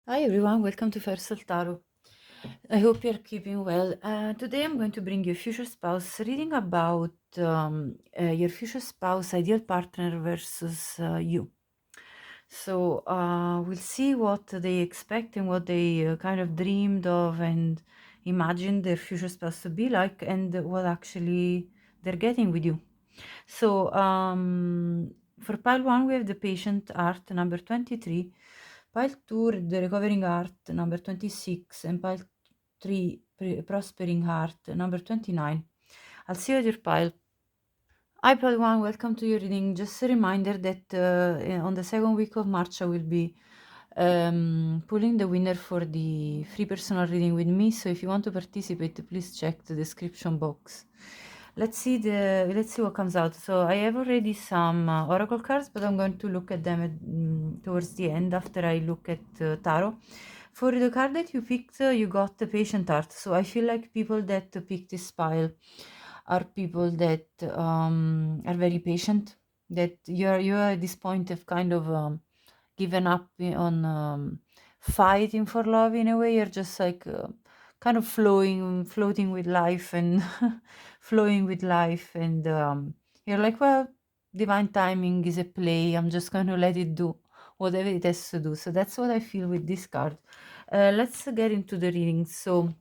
Hi everyone, welcome to Firesoultarot. I hope you're keeping well. Today I'm going to bring you future spouse reading about your future spouse, ideal partner versus you. So we'll see what they expect and what they kind of dreamed of and imagined their future spouse to be like, and what actually they're getting with you. So for pile 1, we have the patient art number 23, pile 2, the recovering art number 26, and pile 3, prospering art number 29. I'll see you at your pile. Hi pile 1, welcome to your reading. Just a reminder that on the second week of March I will be pulling the winner for the free personal reading with me. So if you want to participate, please check the description box. Let's see what comes out. So I have already some oracle cards, but I'm going to look at them towards the end after I look at tarot. For the card that you picked, you got the patient art. So I feel like people that pick this pile are people that are very patient. That you're at this point of kind of given up on fighting for love in a way. You're just like kind of floating with life and flowing with life, and you're like, well, divine timing is a play. I'm just going to let it do whatever it has to do. So that's what I feel with this card. Let's get into the reading. So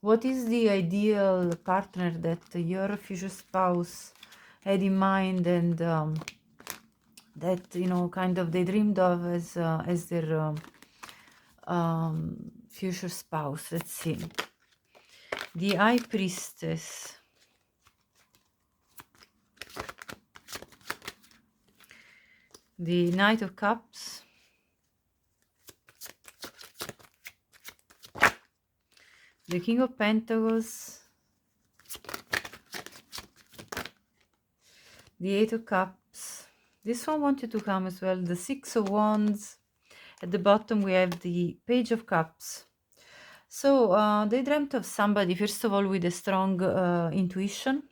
what is the ideal partner that your future spouse had in mind, and that kind of they dreamed of as their future spouse? Let's see. The High Priestess, the Knight of Cups, the King of Pentacles, the Eight of Cups. This one wanted to come as well. The Six of Wands. At the bottom we have the Page of Cups. So they dreamt of somebody, first of all, with a strong intuition,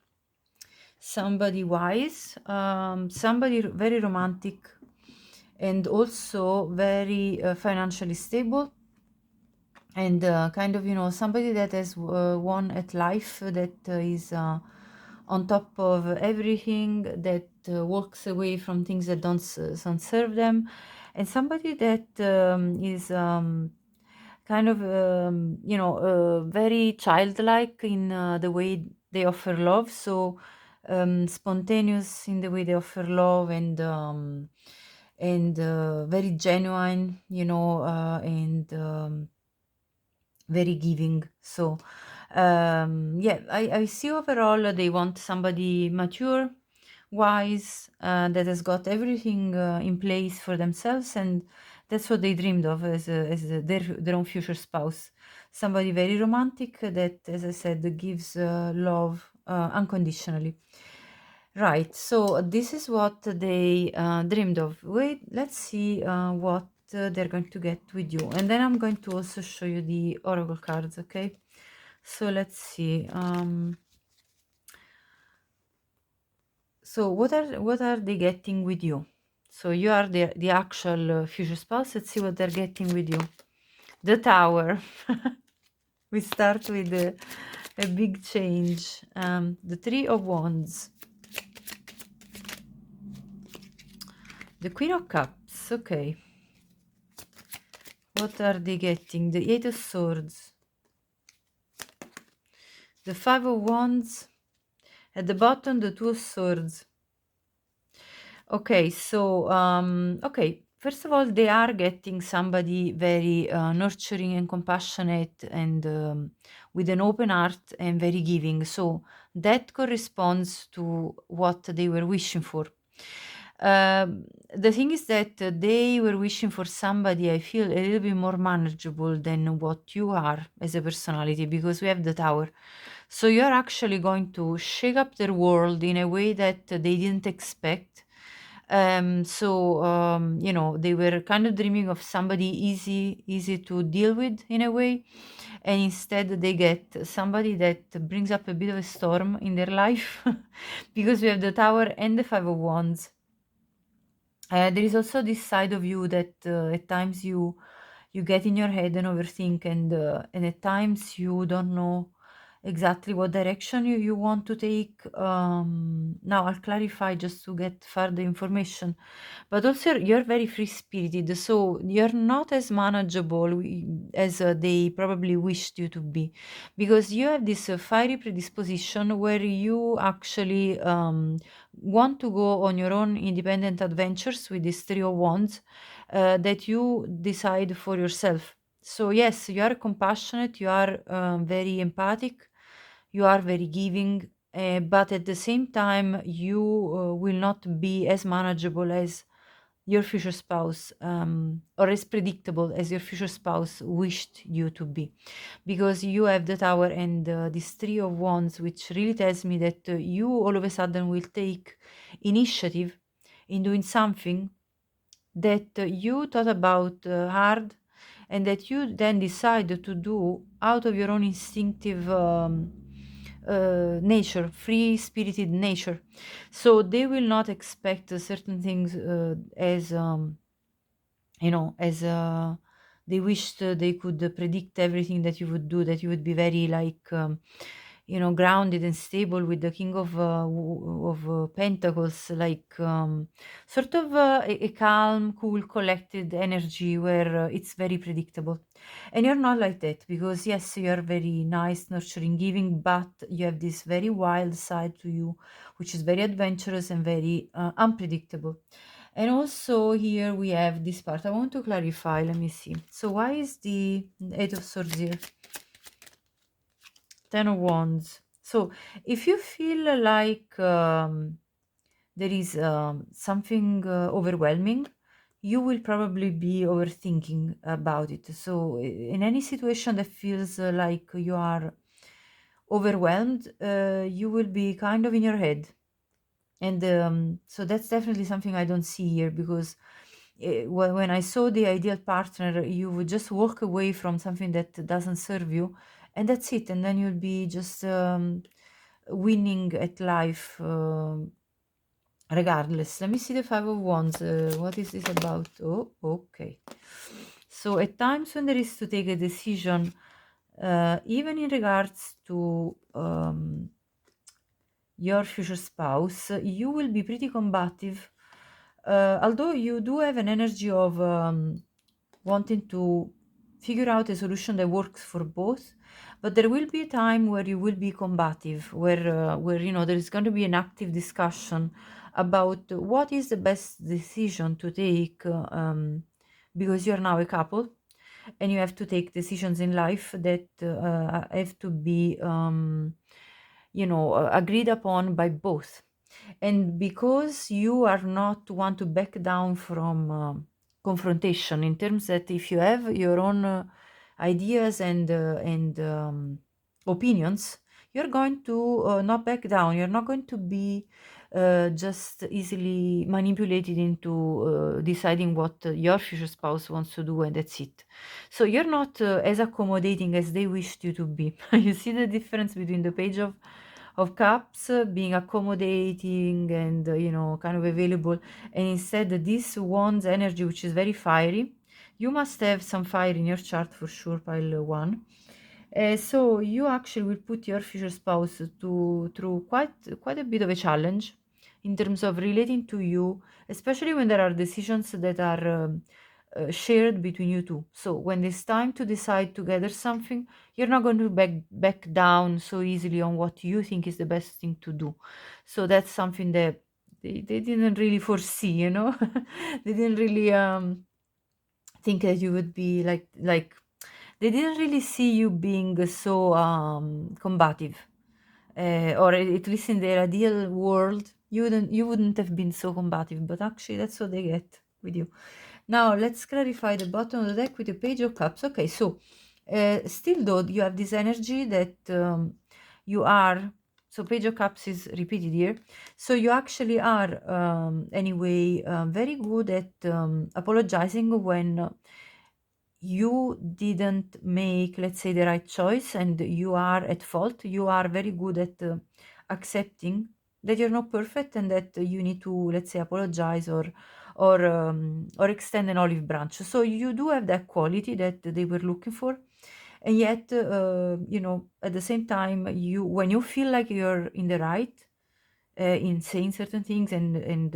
somebody wise, somebody very romantic, and also very financially stable, and kind of somebody that has won at life, that is on top of everything, that walks away from things that don't serve them, and somebody that is kind of very childlike in the way they offer love. So spontaneous in the way they offer love, and very genuine, and very giving. So yeah, I see overall they want somebody mature, wise, that has got everything in place for themselves, and that's what they dreamed of as their own future spouse. Somebody very romantic that, as I said, gives love unconditionally. Right, so this is what they dreamed of. Wait, let's see what they're going to get with you, and then I'm going to also show you the oracle cards. Okay, so let's see. So what are they getting with you? So you are the actual future spouse. Let's see what they're getting with you. The Tower. We start with a big change. The Three of Wands. The Queen of Cups. Okay. What are they getting? The Eight of Swords. The Five of Wands. At the bottom, the Two of Swords. Okay, so okay, first of all, they are getting somebody very nurturing and compassionate, and with an open heart and very giving. So that corresponds to what they were wishing for. The thing is that they were wishing for somebody, I feel, a little bit more manageable than what you are as a personality, because we have the Tower. So you're actually going to shake up their world in a way that they didn't expect. They were kind of dreaming of somebody easy to deal with in a way, and instead they get somebody that brings up a bit of a storm in their life, because we have the Tower and the Five of Wands. There is also this side of you that at times you you get in your head and overthink, and at times you don't know exactly what direction you want to take. Now I'll clarify just to get further information. But also, you're very free spirited, so you're not as manageable as they probably wished you to be, because you have this fiery predisposition where you actually want to go on your own independent adventures with this Three of Wands that you decide for yourself. So, yes, you are compassionate, you are very empathic, you are very giving, but at the same time, you will not be as manageable as your future spouse, or as predictable as your future spouse wished you to be, because you have the Tower and this Three of Wands, which really tells me that you all of a sudden will take initiative in doing something that you thought about hard, and that you then decide to do out of your own instinctive nature, free spirited nature. So they will not expect certain things as they wished they could predict everything that you would do, that you would be very like grounded and stable with the King of Pentacles, like sort of a calm, cool, collected energy where it's very predictable. And you're not like that, because yes, you're very nice, nurturing, giving, but you have this very wild side to you, which is very adventurous and very unpredictable. And also here we have this part. I want to clarify. Let me see. So why is the Eight of Swords here? Ten of Wands. So if you feel like there is something overwhelming, you will probably be overthinking about it. So in any situation that feels like you are overwhelmed, you will be kind of in your head. And so that's definitely something I don't see here, because when I saw the ideal partner, you would just walk away from something that doesn't serve you, and that's it. And then you'll be just winning at life regardless. Let me see the Five of Wands. What is this about? Oh, okay. So at times when there is to take a decision, even in regards to your future spouse, you will be pretty combative. Although you do have an energy of wanting to figure out a solution that works for both, but there will be a time where you will be combative, where there is going to be an active discussion about what is the best decision to take, because you are now a couple and you have to take decisions in life that have to be agreed upon by both. And because you are not one to back down from confrontation, in terms that if you have your own ideas and opinions, you're going to not back down. You're not going to be just easily manipulated into deciding what your future spouse wants to do, and that's it. So you're not as accommodating as they wished you to be. You see the difference between the Page of Cups being accommodating and kind of available, and instead this Wand's energy, which is very fiery. You must have some fire in your chart for sure, pile one. So you actually will put your future spouse through quite a bit of a challenge in terms of relating to you, especially when there are decisions that are shared between you two. So when it's time to decide together something, you're not going to back down so easily on what you think is the best thing to do. So that's something that they didn't really foresee, they didn't really think that you would be like they didn't really see you being so combative, or at least in their ideal world, you wouldn't have been so combative. But actually, that's what they get with you. Now let's clarify the bottom of the deck with the Page of Cups. Okay, so still though you have this energy that you are. So Page of Cups is repeated here. So you actually are anyway very good at apologizing when you didn't make, let's say, the right choice and you are at fault. You are very good at accepting that you're not perfect and that you need to, let's say, apologize or extend an olive branch. So you do have that quality that they were looking for, and yet at the same time, when you feel like you're in the right in saying certain things and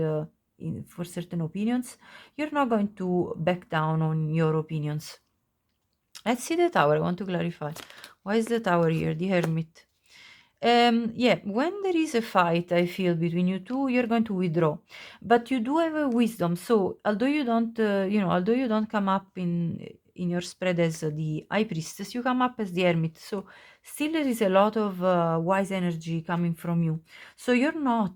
for certain opinions, you're not going to back down on your opinions. Let's see the tower. I want to clarify. Why is the tower here? The hermit. Yeah, when there is a fight, I feel between you two, you're going to withdraw, but you do have a wisdom. So although you don't come up in your spread as the high priestess, you come up as the hermit. So still there is a lot of wise energy coming from you. So you're not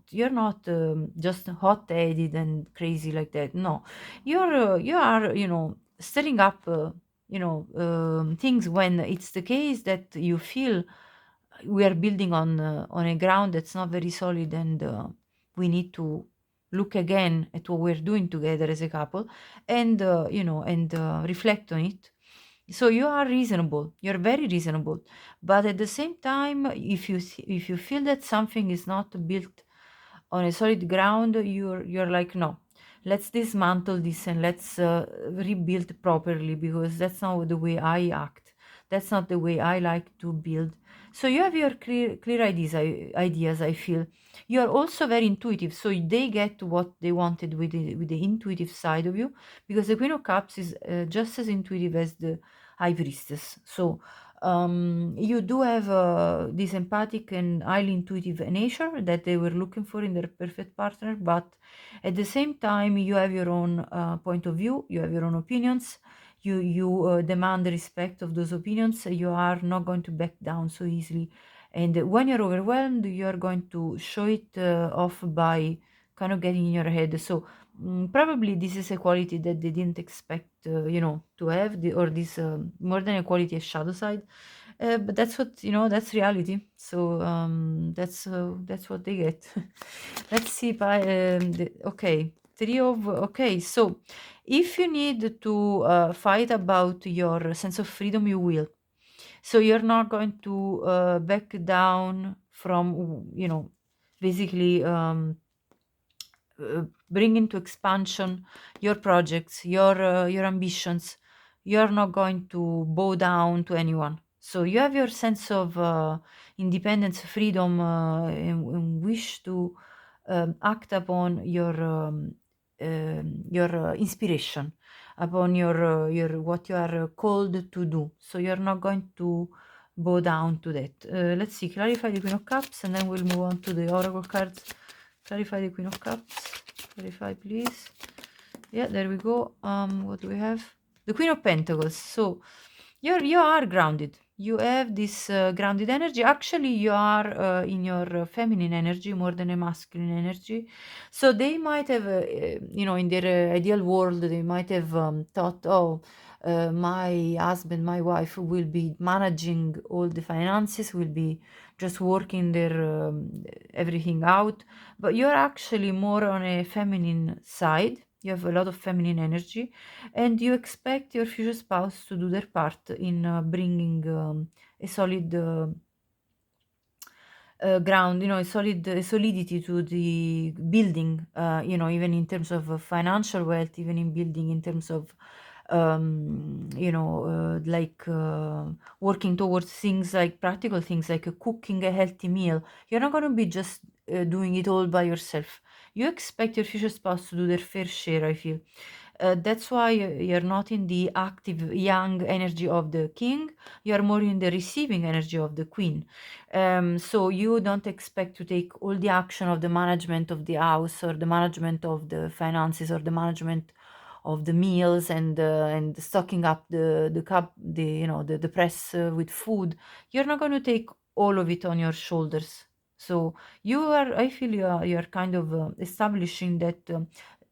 just hot-headed and crazy like that. No, you are stirring up things when it's the case that you feel we are building on a ground that's not very solid, and we need to look again at what we're doing together as a couple, and reflect on it. So you are reasonable, you're very reasonable, but at the same time, if you feel that something is not built on a solid ground, you're like, no, let's dismantle this and let's rebuild properly, because that's not the way I act, that's not the way I like to build. So you have your clear ideas, I feel. You are also very intuitive, so they get what they wanted with the intuitive side of you, because the Queen of Cups is just as intuitive as the High Priestess. So you do have this empathic and highly intuitive nature that they were looking for in their perfect partner, but at the same time, you have your own point of view, you have your own opinions, you demand the respect of those opinions. You are not going to back down so easily, and when you're overwhelmed, you are going to show it off by kind of getting in your head. So probably this is a quality that they didn't expect, to have, or this more than a quality, a shadow side. But that's what that's reality. So that's what they get. Let's see. Okay, three of okay. So if you need to fight about your sense of freedom, you will. So you're not going to back down from basically bring into expansion your projects, your ambitions. You're not going to bow down to anyone. So you have your sense of independence, freedom, and wish to act upon your inspiration, upon your what you are called to do. So you're not going to bow down to that. Let's see, clarify the Queen of Cups, and then we'll move on to the Oracle cards. Clarify the Queen of Cups. Clarify, please. Yeah, there we go. What do we have? The Queen of Pentacles. So you are grounded. You have this grounded energy. Actually, you are in your feminine energy more than a masculine energy. So they might have, in their ideal world, they might have thought, oh, my husband, my wife will be managing all the finances, will be just working their everything out. But you're actually more on a feminine side. You have a lot of feminine energy, and you expect your future spouse to do their part in bringing a solid ground, a solidity to the building, even in terms of financial wealth, even in building in terms of working towards things like practical things like cooking a healthy meal. You're not going to be just doing it all by yourself. You expect your future spouse to do their fair share, I feel. That's why you're not in the active young energy of the king, you're more in the receiving energy of the queen. So you don't expect to take all the action of the management of the house, or the management of the finances, or the management of the meals, and stocking up the cup, the press with food. You're not going to take all of it on your shoulders. So I feel you are kind of establishing that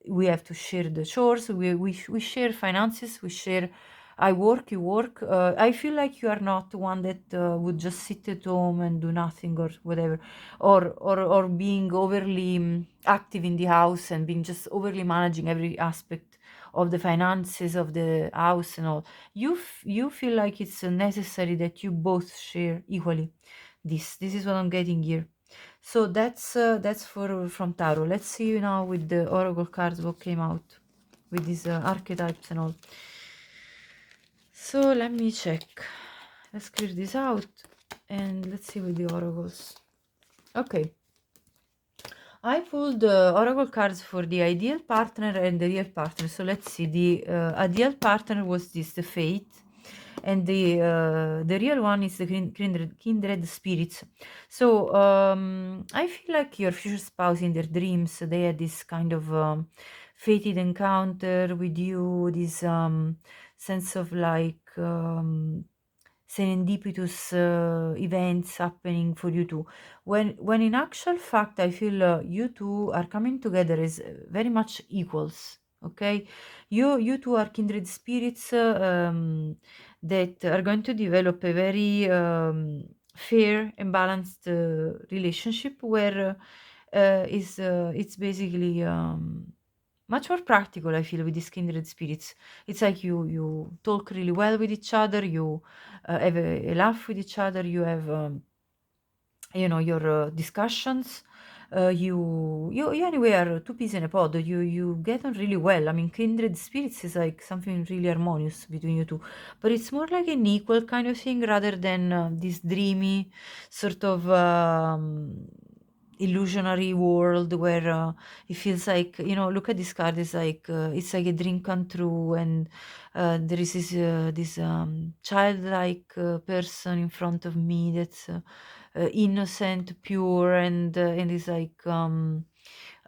we have to share the chores. We share finances. We share. I work, you work. I feel like you are not one that would just sit at home and do nothing or whatever, or being overly active in the house and being just overly managing every aspect of the finances of the house and all. You feel like it's necessary that you both share equally. This is what I'm getting here. So that's for from tarot. Let's see now with the oracle cards what came out. with these archetypes and all. So let me check. Let's clear this out and let's see with the oracles. Okay. I pulled oracle cards for the ideal partner and the real partner. So let's see. The ideal partner was this, the fate, and the real one is the kindred spirits. So I feel like your future spouse in their dreams, they had this kind of fated encounter with you, this sense of like serendipitous events happening for you two. When in actual fact, I feel you two are coming together as very much equals. Okay, you two are kindred spirits that are going to develop a very fair and balanced relationship where it's basically much more practical. I feel with these kindred spirits, it's like you talk really well with each other, you have a laugh with each other, you have your discussions. You anyway are two peas in a pod. You get on really well. I mean, kindred spirits is like something really harmonious between you two, but it's more like an equal kind of thing rather than this dreamy sort of illusionary world where it feels like, look at this card. It's like a dream come true, and there is this childlike person in front of me that's innocent, pure, and is like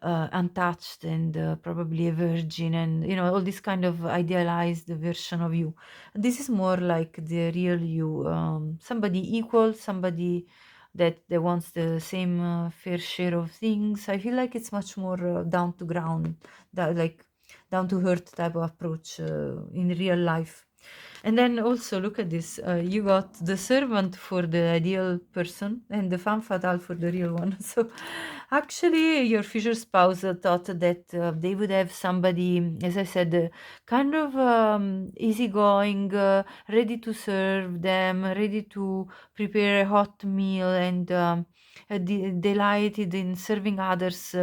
untouched and probably a virgin, and all this kind of idealized version of you. This is more like the real you, somebody equal, somebody that wants the same fair share of things. I feel like it's much more down to ground, like down to earth type of approach in real life. And then also look at this. You got the servant for the ideal person and the femme fatale for the real one. So actually, your future spouse thought that they would have somebody, as I said, kind of easygoing, ready to serve them, ready to prepare a hot meal, and delighted in serving others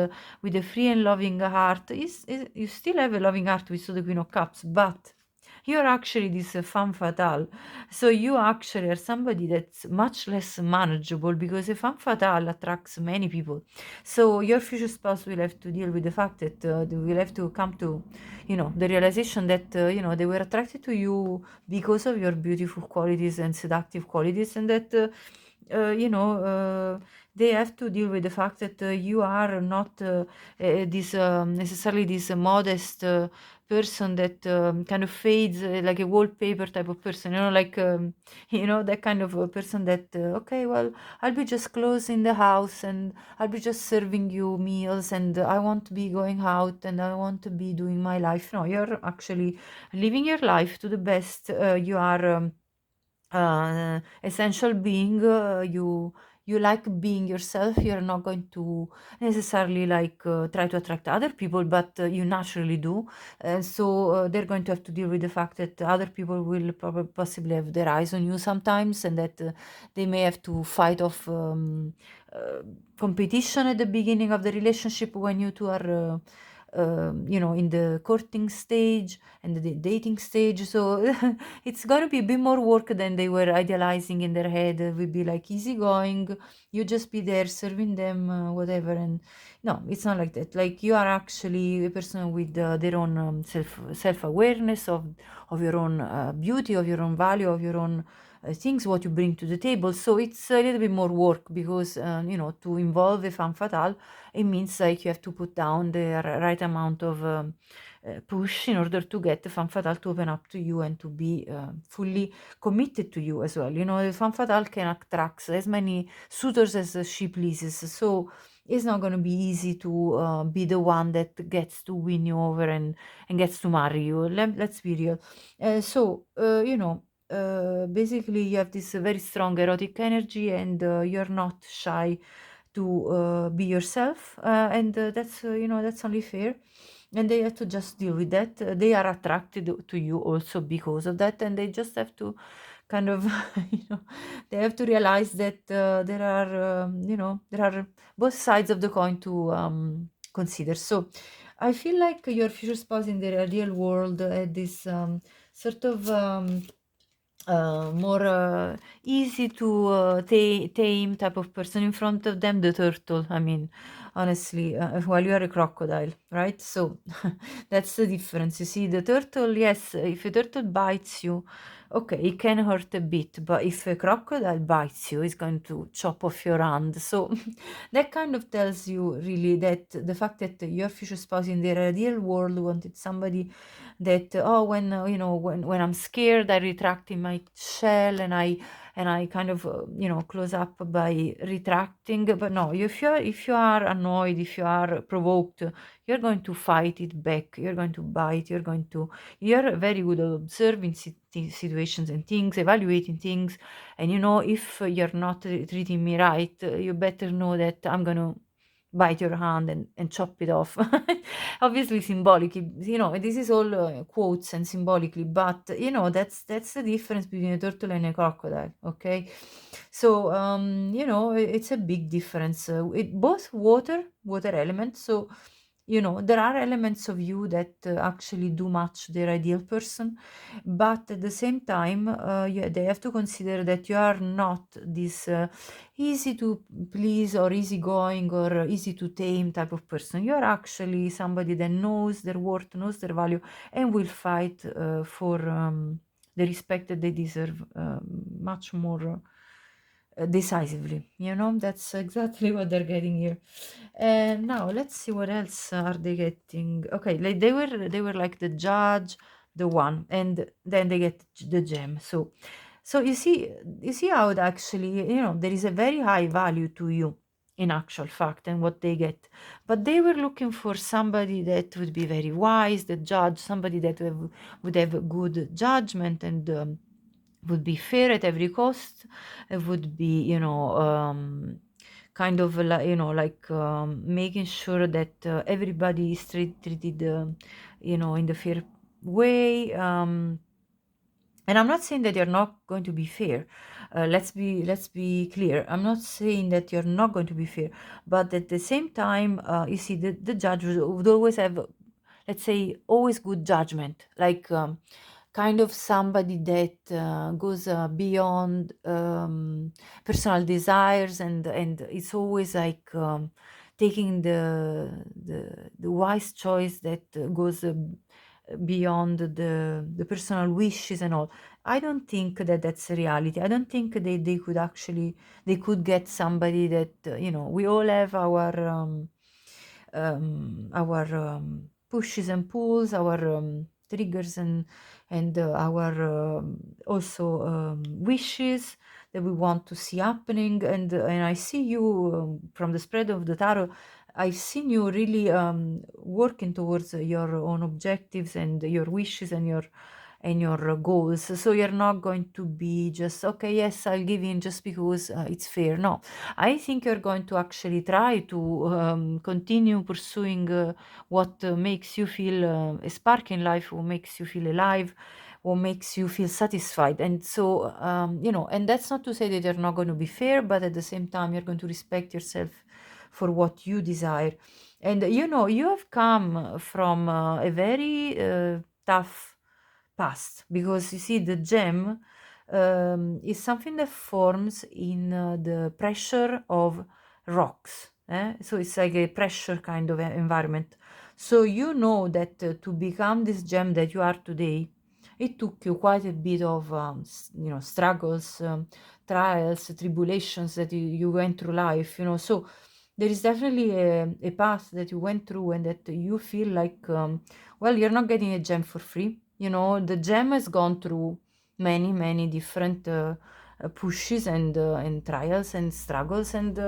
with a free and loving heart. You still have a loving heart with the Queen of Cups, but you're actually this femme fatale. So you actually are somebody that's much less manageable, because a femme fatale attracts many people. So your future spouse will have to deal with the fact that they will have to come to, the realization that, they were attracted to you because of your beautiful qualities and seductive qualities, and that, they have to deal with the fact that you are not this necessarily this modest person that kind of fades like a wallpaper type of person, like that kind of a person that okay, well, I'll be just closing the house and I'll be just serving you meals, and I want to be going out and I want to be doing my life. No, you're actually living your life to the best. You are essential being. You like being yourself. You're not going to necessarily like try to attract other people, but you naturally do. So they're going to have to deal with the fact that other people will probably possibly have their eyes on you sometimes, and that they may have to fight off uh, competition at the beginning of the relationship when you two are in the courting stage and the dating stage. So it's gonna be a bit more work than they were idealizing in their head. We'd be like easygoing, you just be there serving them whatever. And no, it's not like that. Like, you are actually a person with their own self-awareness of your own beauty, of your own value, of your own things, what you bring to the table. So it's a little bit more work, because to involve a femme fatale, it means like you have to put down the right amount of push in order to get the femme fatale to open up to you and to be fully committed to you as well. The femme fatale can attract as many suitors as she pleases. So it's not going to be easy to be the one that gets to win you over and gets to marry you. Let's be real. Basically, you have this very strong erotic energy, and you're not shy to be yourself, and that's only fair. And they have to just deal with that. They are attracted to you also because of that, and they just have to kind of, they have to realize that there are both sides of the coin to consider. So I feel like your future spouse in the real world had this sort of more easy to tame type of person in front of them, the turtle. I mean, honestly, while you are a crocodile, right? So that's the difference. You see, the turtle, yes, if a turtle bites you, okay, it can hurt a bit, but if a crocodile bites you, it's going to chop off your hand. So that kind of tells you really that the fact that your future spouse in the real world wanted somebody that, oh, when when I'm scared, I retract in my shell, and I kind of close up by retracting. But no, if you are annoyed, if you are provoked, you're going to fight it back, you're going to bite, you're very good at observing situations and things, evaluating things, and if you're not treating me right, you better know that I'm gonna bite your hand and chop it off. Obviously symbolically, this is all quotes and symbolically, but that's the difference between a turtle and a crocodile. Okay, so it's a big difference. It both water elements, so there are elements of you that actually do match their ideal person, but at the same time, they have to consider that you are not this easy to please or easygoing or easy to tame type of person. You are actually somebody that knows their worth, knows their value, and will fight for the respect that they deserve much more decisively. That's exactly what they're getting here. And now let's see what else are they getting. Okay, like they were like the judge, the one, and then they get the gem. So you see how it actually, there is a very high value to you in actual fact and what they get. But they were looking for somebody that would be very wise, the judge, somebody that would have a good judgment and would be fair at every cost, would be, kind of like making sure that everybody is treated, in the fair way. And I'm not saying that you're not going to be fair. Let's be clear. I'm not saying that you're not going to be fair, but at the same time, you see, the judge would always have, let's say, always good judgment, like kind of somebody that goes beyond personal desires, and it's always like taking the wise choice that goes beyond the personal wishes and all. I don't think that that's a reality. I don't think they could get somebody that we all have our pushes and pulls, our triggers and our also wishes that we want to see happening. And I see you from the spread of the tarot. I've seen you really working towards your own objectives and your wishes and your goals. So you're not going to be just, okay, yes, I'll give in just because it's fair. No, I think you're going to actually try to continue pursuing what makes you feel a spark in life, what makes you feel alive, what makes you feel satisfied. And so, and that's not to say that you're not going to be fair, but at the same time, you're going to respect yourself for what you desire. And you have come from a very tough past, because you see, the gem is something that forms in the pressure of rocks. So it's like a pressure kind of environment. So you know that to become this gem that you are today, it took you quite a bit of struggles, trials, tribulations that you went through life. So there is definitely a path that you went through, and that you feel like, well, you're not getting a gem for free. The gem has gone through many, many different pushes and trials and struggles, and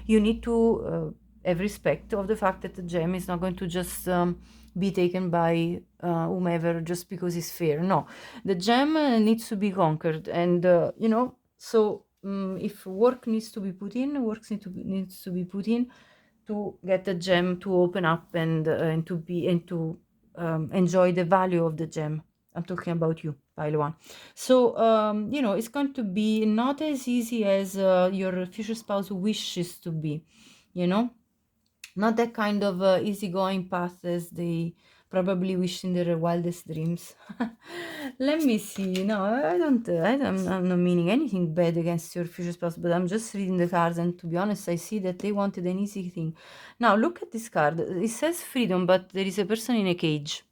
you need to have respect of the fact that the gem is not going to just be taken by whomever just because it's fair. No, the gem needs to be conquered, and so if work needs to be put in, needs to be put in to get the gem to open up and to enjoy the value of the gem. I'm talking about you, pile one. So it's going to be not as easy as your future spouse wishes to be, you know. not that kind of easygoing path as they probably wish in their wildest dreams. Let me see. No, I'm not meaning anything bad against your future spouse, but I'm just reading the cards, and to be honest, I see that they wanted an easy thing. Now, look at this card. It says freedom, but there is a person in a cage.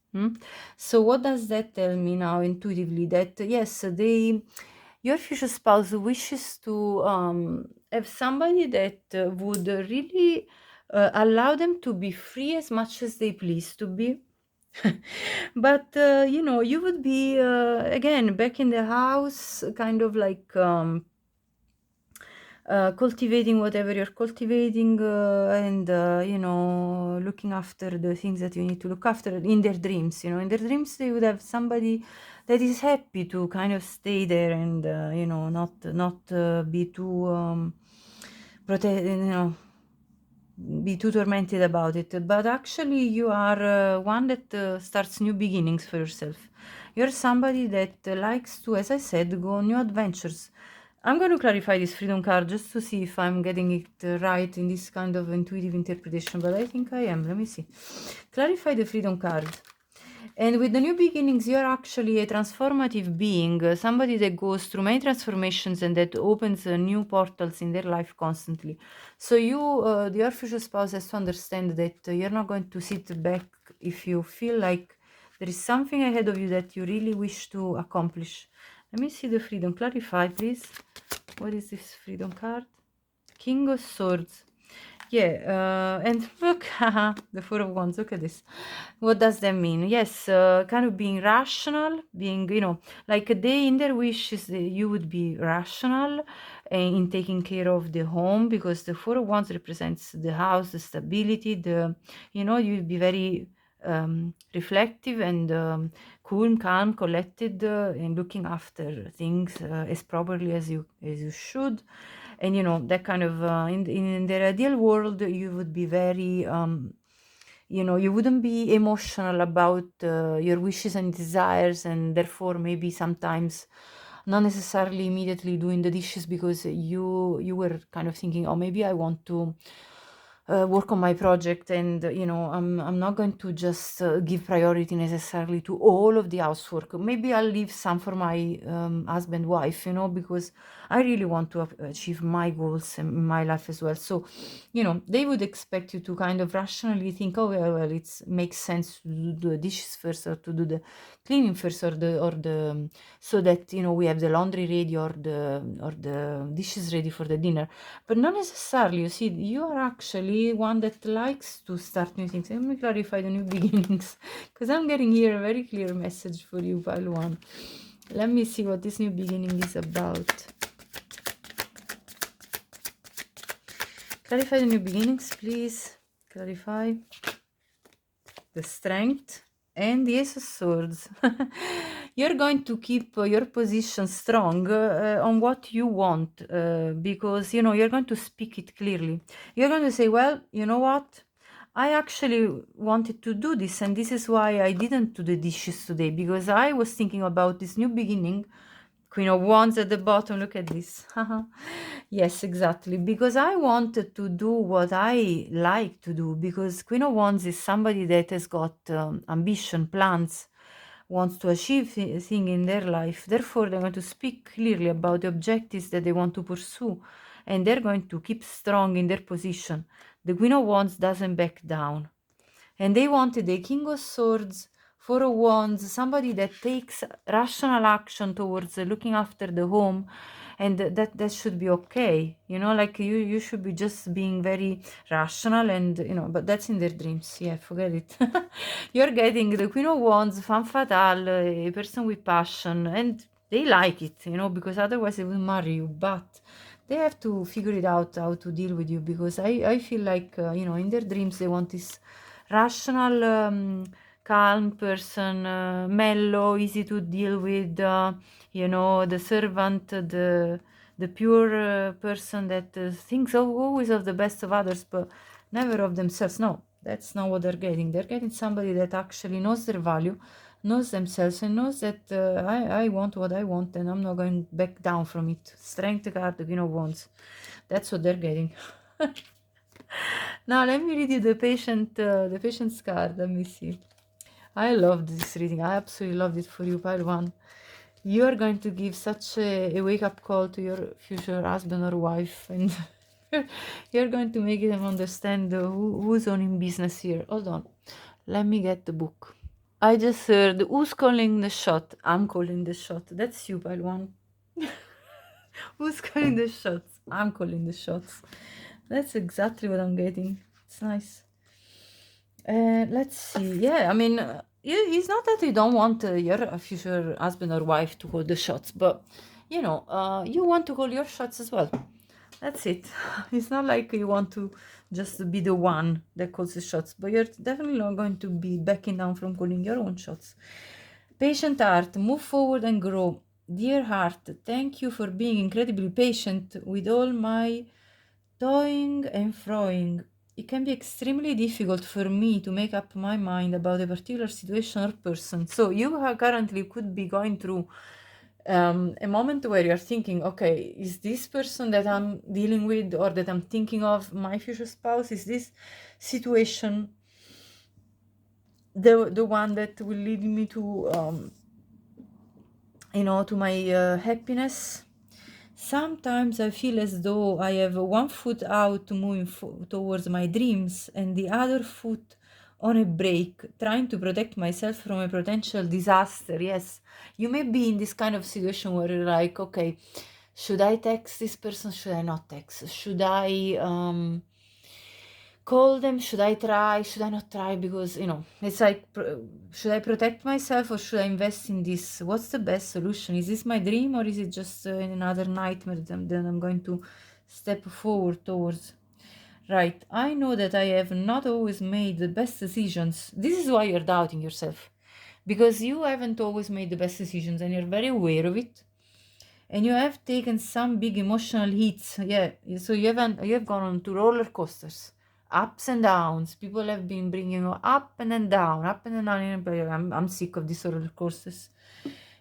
So, what does that tell me now intuitively? That yes, your future spouse wishes to have somebody that would really allow them to be free as much as they please to be. But you would be again back in the house, kind of like cultivating whatever you're cultivating, and looking after the things that you need to look after in their dreams. In their dreams they would have somebody that is happy to kind of stay there and not be too be too tormented about it. But actually you are one that starts new beginnings for yourself. You're somebody that likes to, as I said, go on new adventures. I'm going to clarify this freedom card just to see if I'm getting it right in this kind of intuitive interpretation, but I think I am. Let me see. Clarify the freedom card. And with the new beginnings, you're actually a transformative being, somebody that goes through many transformations and that opens new portals in their life constantly. So your future spouse has to understand that you're not going to sit back if you feel like there is something ahead of you that you really wish to accomplish. Let me see the freedom. Clarify, please. What is this freedom card? King of Swords. Yeah, and look, the Four of Wands, look at this. What does that mean? Yes, kind of being rational, being, like they, in their wishes, you would be rational in taking care of the home, because the Four of Wands represents the house, the stability, you'd be very reflective and cool, calm, collected, and looking after things as properly as you should. And that kind of in the ideal world you would be very you wouldn't be emotional about your wishes and desires, and therefore maybe sometimes not necessarily immediately doing the dishes because you were kind of thinking, oh, maybe I want to work on my project, and I'm not going to just give priority necessarily to all of the housework. Maybe I'll leave some for my husband, wife, because I really want to achieve my goals in my life as well. So they would expect you to kind of rationally think, oh well, it makes sense to do the dishes first, or to do the cleaning first, or the so that we have the laundry ready, or the dishes ready for the dinner. But not necessarily. You see, you are actually one that likes to start new things. Let me clarify the new beginnings, because I'm getting here a very clear message for you, pile one. Let me see what this new beginning is about. Clarify the new beginnings, please. Clarify the Strength and the Ace of Swords. You're going to keep your position strong on what you want, because you're going to speak it clearly. You're going to say, well, you know what, I actually wanted to do this, and this is why I didn't do the dishes today, because I was thinking about this new beginning. Queen of Wands at the bottom, look at this. Yes, exactly, because I wanted to do what I like to do, because Queen of Wands is somebody that has got ambition, plans, wants to achieve things in their life. Therefore, they're going to speak clearly about the objectives that they want to pursue, and they're going to keep strong in their position. The Queen of Wands doesn't back down. And they wanted a King of Swords, Four of Wands, somebody that takes rational action towards looking after the home, and that should be okay. Like you should be just being very rational, and but that's in their dreams. Yeah, forget it. You're getting the Queen of Wands, femme fatale, a person with passion, and they like it, because otherwise they wouldn't marry you. But they have to figure it out how to deal with you, because I feel like in their dreams they want this rational, calm person, mellow, easy to deal with, the servant, the pure person that thinks always of the best of others, but never of themselves. No, that's not what they're getting. They're getting somebody that actually knows their value, knows themselves, and knows that I want what I want, and I'm not going back down from it. Strength card, the Queen of Wands. That's what they're getting. Now let me read you the patient's card. Let me see. I loved this reading. I absolutely loved it for you, pile one. You are going to give such a wake-up call to your future husband or wife, and you're going to make them understand who's owning business here. Hold on. Let me get the book. I just heard, who's calling the shot? I'm calling the shot. That's you, pile one. Who's calling the shots? I'm calling the shots. That's exactly what I'm getting. It's nice. Let's see. Yeah, I mean, it's not that you don't want your future husband or wife to call the shots, but you know, you want to call your shots as well. That's it. It's not like you want to just be the one that calls the shots, but you're definitely not going to be backing down from calling your own shots. Patient heart, move forward and grow. Dear heart, thank you for being incredibly patient with all my toing and froing. It can be extremely difficult for me to make up my mind about a particular situation or person. So you currently could be going through a moment where you're thinking, okay, is this person that I'm dealing with or that I'm thinking of my future spouse? Is this situation the one that will lead me to to my happiness? Sometimes I feel as though I have one foot out moving towards my dreams and the other foot on a break, trying to protect myself from a potential disaster. Yes, you may be in this kind of situation where you're like, okay, should I text this person? Should I not text? Should I call them? Should I try? Should I not try? Because, it's like, should I protect myself or should I invest in this? What's the best solution? Is this my dream or is it just another nightmare that I'm going to step forward towards? Right. I know that I have not always made the best decisions. This is why you're doubting yourself, because you haven't always made the best decisions and you're very aware of it. And you have taken some big emotional hits. Yeah. So you have gone on to roller coasters, ups and downs. People have been bringing you up and then down, up and then down. I'm sick of these roller coasters.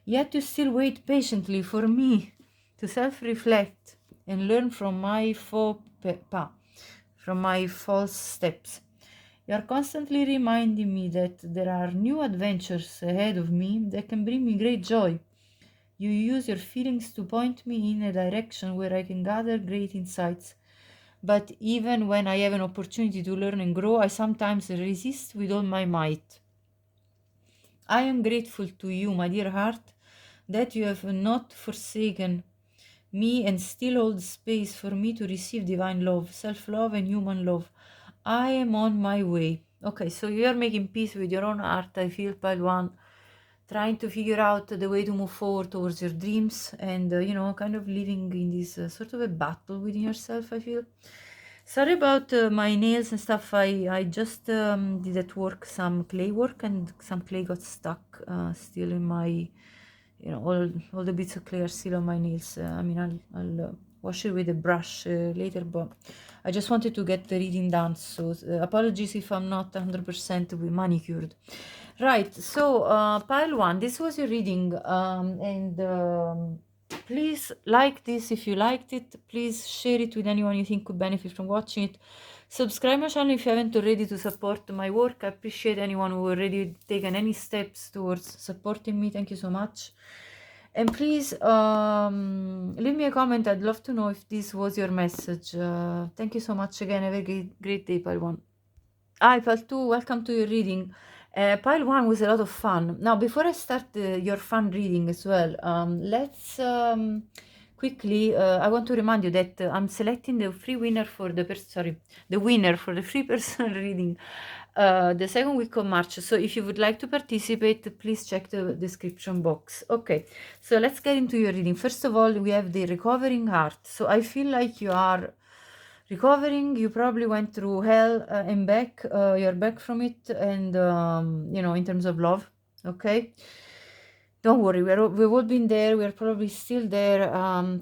Yet you still wait patiently for me to self-reflect and learn from my from my false steps. You are constantly reminding me that there are new adventures ahead of me that can bring me great joy. You use your feelings to point me in a direction where I can gather great insights. But even when I have an opportunity to learn and grow, I sometimes resist with all my might. I am grateful to you, my dear heart, that you have not forsaken me and still hold space for me to receive divine love, self-love, and human love. I am on my way. Okay, so you are making peace with your own heart, I feel, pile one, trying to figure out the way to move forward towards your dreams and, kind of living in this sort of a battle within yourself, I feel. Sorry about my nails and stuff. I just did at work some clay work and some clay got stuck still in my, all the bits of clay are still on my nails. I mean, I'll wash it with a brush later, but I just wanted to get the reading done. So apologies if I'm not 100% manicured. Right, so pile one, this was your reading, and please like this if you liked it. Please share it with anyone you think could benefit from watching it. Subscribe my channel if you haven't already to support my work. I appreciate anyone who already taken any steps towards supporting me. Thank you so much. And please leave me a comment. I'd love to know if this was your message. Thank you so much again. Have a great day, pile one. Hi, pile two. Welcome to your reading. Pile one was a lot of fun. Now, before I start your fun reading as well, let's quickly. I want to remind you that I'm selecting the free winner for the winner for the free personal reading, the second week of March. So, if you would like to participate, please check the description box. Okay, so let's get into your reading. First of all, we have the recovering heart. So, I feel like you are recovering. You probably went through hell and back. You're back from it, and in terms of love. Okay, don't worry, we've all been there. We're probably still there.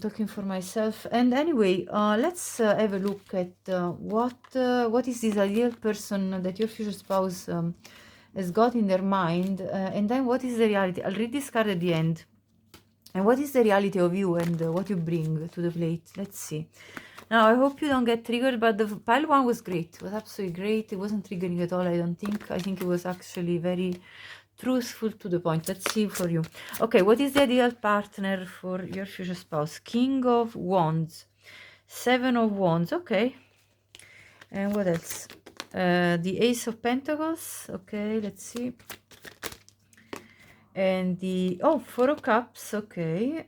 Talking for myself. And anyway, let's have a look at what is this ideal person that your future spouse has got in their mind, and then what is the reality. I'll read this card at the end. And what is the reality of you and what you bring to the plate? Let's see. Now, I hope you don't get triggered, but the pile one was great. It was absolutely great. It wasn't triggering at all, I don't think. I think it was actually very truthful to the point. Let's see for you. Okay, what is the ideal partner for your future spouse? King of Wands. Seven of Wands. Okay. And what else? The Ace of Pentacles. Okay, let's see. And the Four of Cups, okay,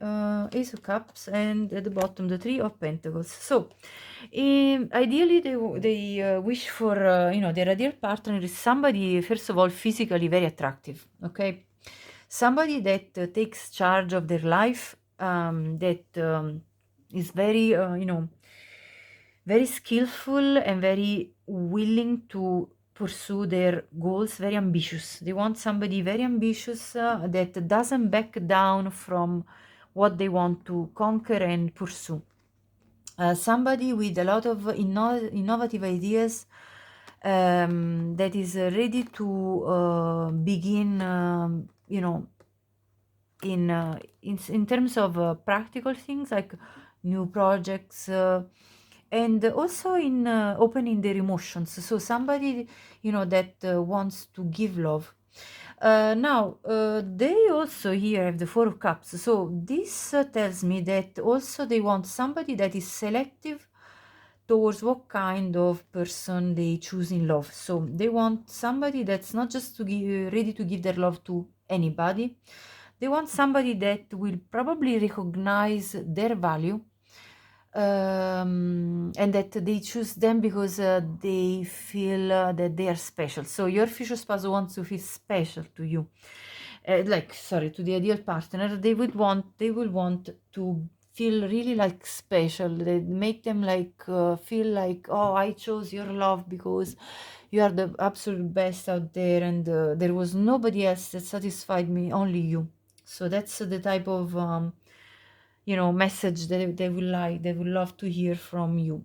Ace of Cups, and at the bottom the Three of Pentacles. So ideally they wish for their ideal partner is somebody, first of all, physically very attractive, okay, somebody that takes charge of their life, that is very very skillful and very willing to pursue their goals, very ambitious. They want somebody very ambitious that doesn't back down from what they want to conquer and pursue. Somebody with a lot of innovative ideas, that is ready to begin, in terms of practical things like new projects, and also in opening their emotions. So somebody that wants to give love. Now they also here have the Four of Cups, so this tells me that also they want somebody that is selective towards what kind of person they choose in love. So they want somebody that's not just to give, ready to give their love to anybody. They want somebody that will probably recognize their value, and that they choose them because they feel that they are special. So your future spouse wants to feel special to you, sorry, to the ideal partner. They will want to feel really like special. They make them like feel like, oh, I chose your love because you are the absolute best out there, and there was nobody else that satisfied me, only you. So that's the type of message that they would love to hear from you.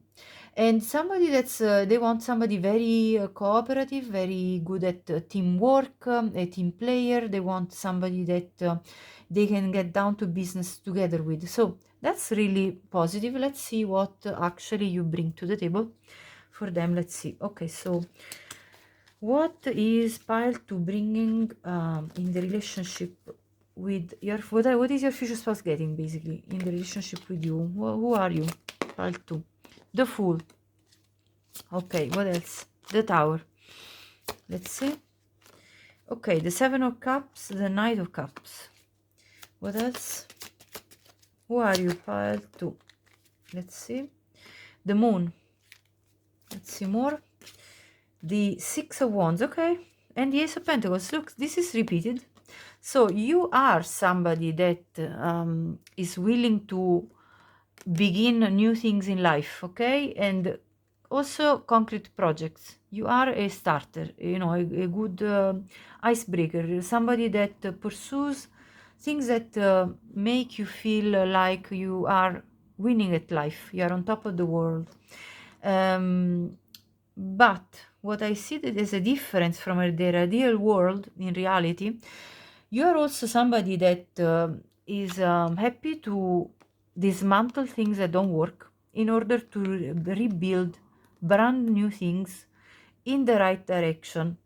And somebody that's they want somebody very cooperative, very good at teamwork, a team player. They want somebody that they can get down to business together with. So that's really positive. Let's see what actually you bring to the table for them. Let's see. Okay, so what is pile 2 bringing in the relationship with your, what is your future spouse getting basically in the relationship with you? Who are you? Pile 2. The Fool. Okay, what else? The Tower. Let's see. Okay, the Seven of Cups, the Knight of Cups. What else? Who are you? Pile 2. Let's see. The Moon. Let's see more. The Six of Wands. Okay. And the Ace of Pentacles. Look, this is repeated. So you are somebody that is willing to begin new things in life, okay? And also concrete projects. You are a starter, a good icebreaker, somebody that pursues things that make you feel like you are winning at life, you are on top of the world. But what I see that is a difference from their ideal world in reality, you are also somebody that is happy to dismantle things that don't work in order to rebuild brand new things in the right direction.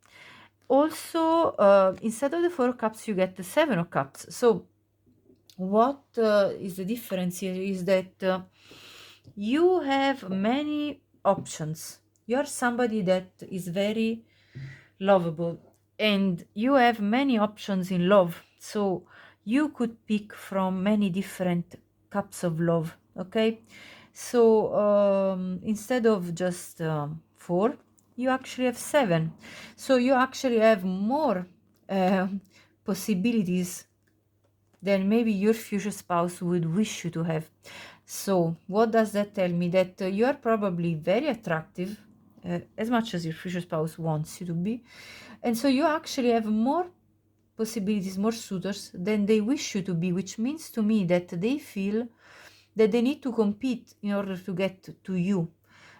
Also, instead of the Four of Cups, you get the Seven of Cups. So what is the difference here is that you have many options. You are somebody that is very lovable and you have many options in love, so you could pick from many different cups of love, okay? So instead of just 4, you actually have 7, so you actually have more possibilities than maybe your future spouse would wish you to have. So what does that tell me? That you are probably very attractive, as much as your future spouse wants you to be, and so you actually have more possibilities, more suitors than they wish you to be, which means to me that they feel that they need to compete in order to get to you,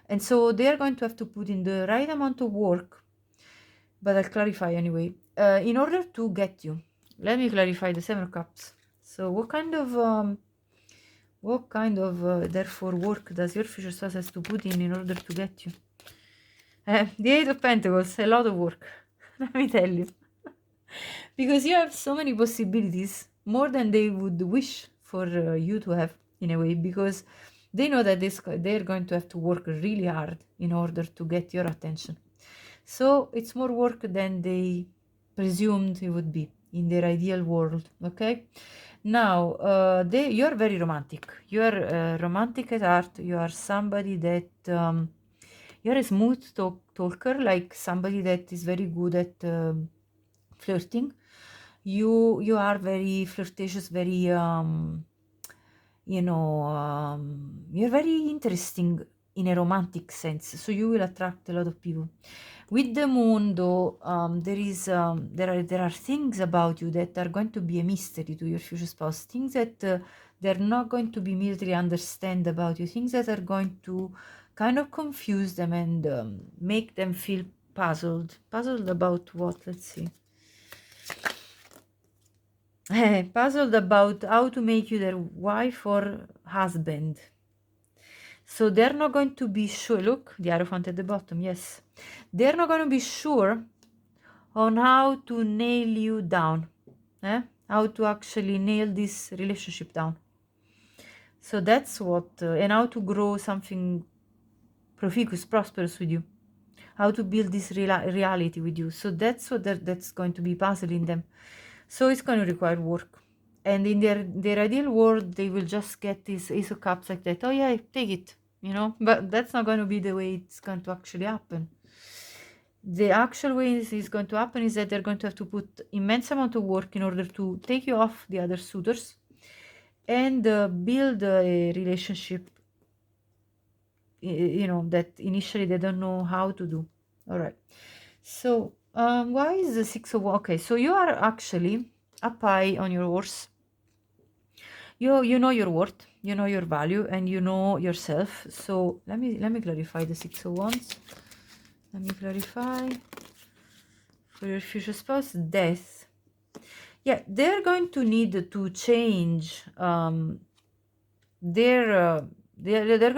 and so they are going to have to put in the right amount of work. But I'll clarify anyway, in order to get you. Let me clarify the Seven of Cups. So what kind of therefore work does your future spouse has to put in order to get you? The Eight of Pentacles, a lot of work. Let me tell you. Because you have so many possibilities, more than they would wish for you to have, in a way, because they know that they're going to have to work really hard in order to get your attention. So it's more work than they presumed it would be in their ideal world. Okay. Now, you're very romantic. You're romantic at heart. You are somebody that you're a smooth talker, like somebody that is very good at flirting. You are very flirtatious, very you're very interesting in a romantic sense, so you will attract a lot of people. With the moon, though, there are things about you that are going to be a mystery to your future spouse, things that they're not going to be immediately understand about you, things that are going to kind of confuse them and make them feel puzzled about what. Let's see. Puzzled about how to make you their wife or husband. So they're not going to be sure. Look, the Hierophant at the bottom, yes. They're not going to be sure on how to nail you down. How to actually nail this relationship down. So that's what, and how to grow something proficus, prosperous with you. How to build this reality with you. So that's what that's going to be puzzling them. So it's going to require work. And in their ideal world, they will just get this Ace of Cups like that. Oh yeah, take it, But that's not going to be the way it's going to actually happen. The actual way it's going to happen is that they're going to have to put immense amount of work in order to take you off the other suitors and build a relationship, that initially they don't know how to do. All right. So why is the Six of Wands? Okay, so you are actually up high on your horse. You know your worth, you know your value, and you know yourself. So let me clarify the Six of Wands. Let me clarify for your future spouse. Death. Yeah, they're going to need to change. They're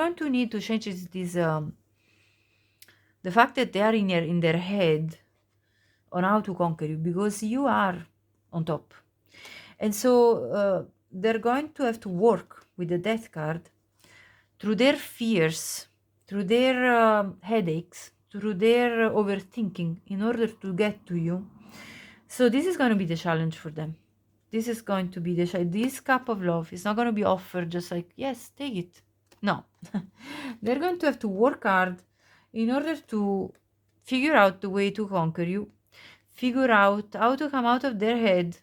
going to need to change this the fact that they are in their head on how to conquer you, because you are on top. And so they're going to have to work with the Death card through their fears, through their headaches, through their overthinking in order to get to you. So this is going to be the challenge for them. This is going to be the challenge. This cup of love is not going to be offered just like, yes, take it. No. They're going to have to work hard in order to figure out the way to conquer you, figure out how to come out of their head.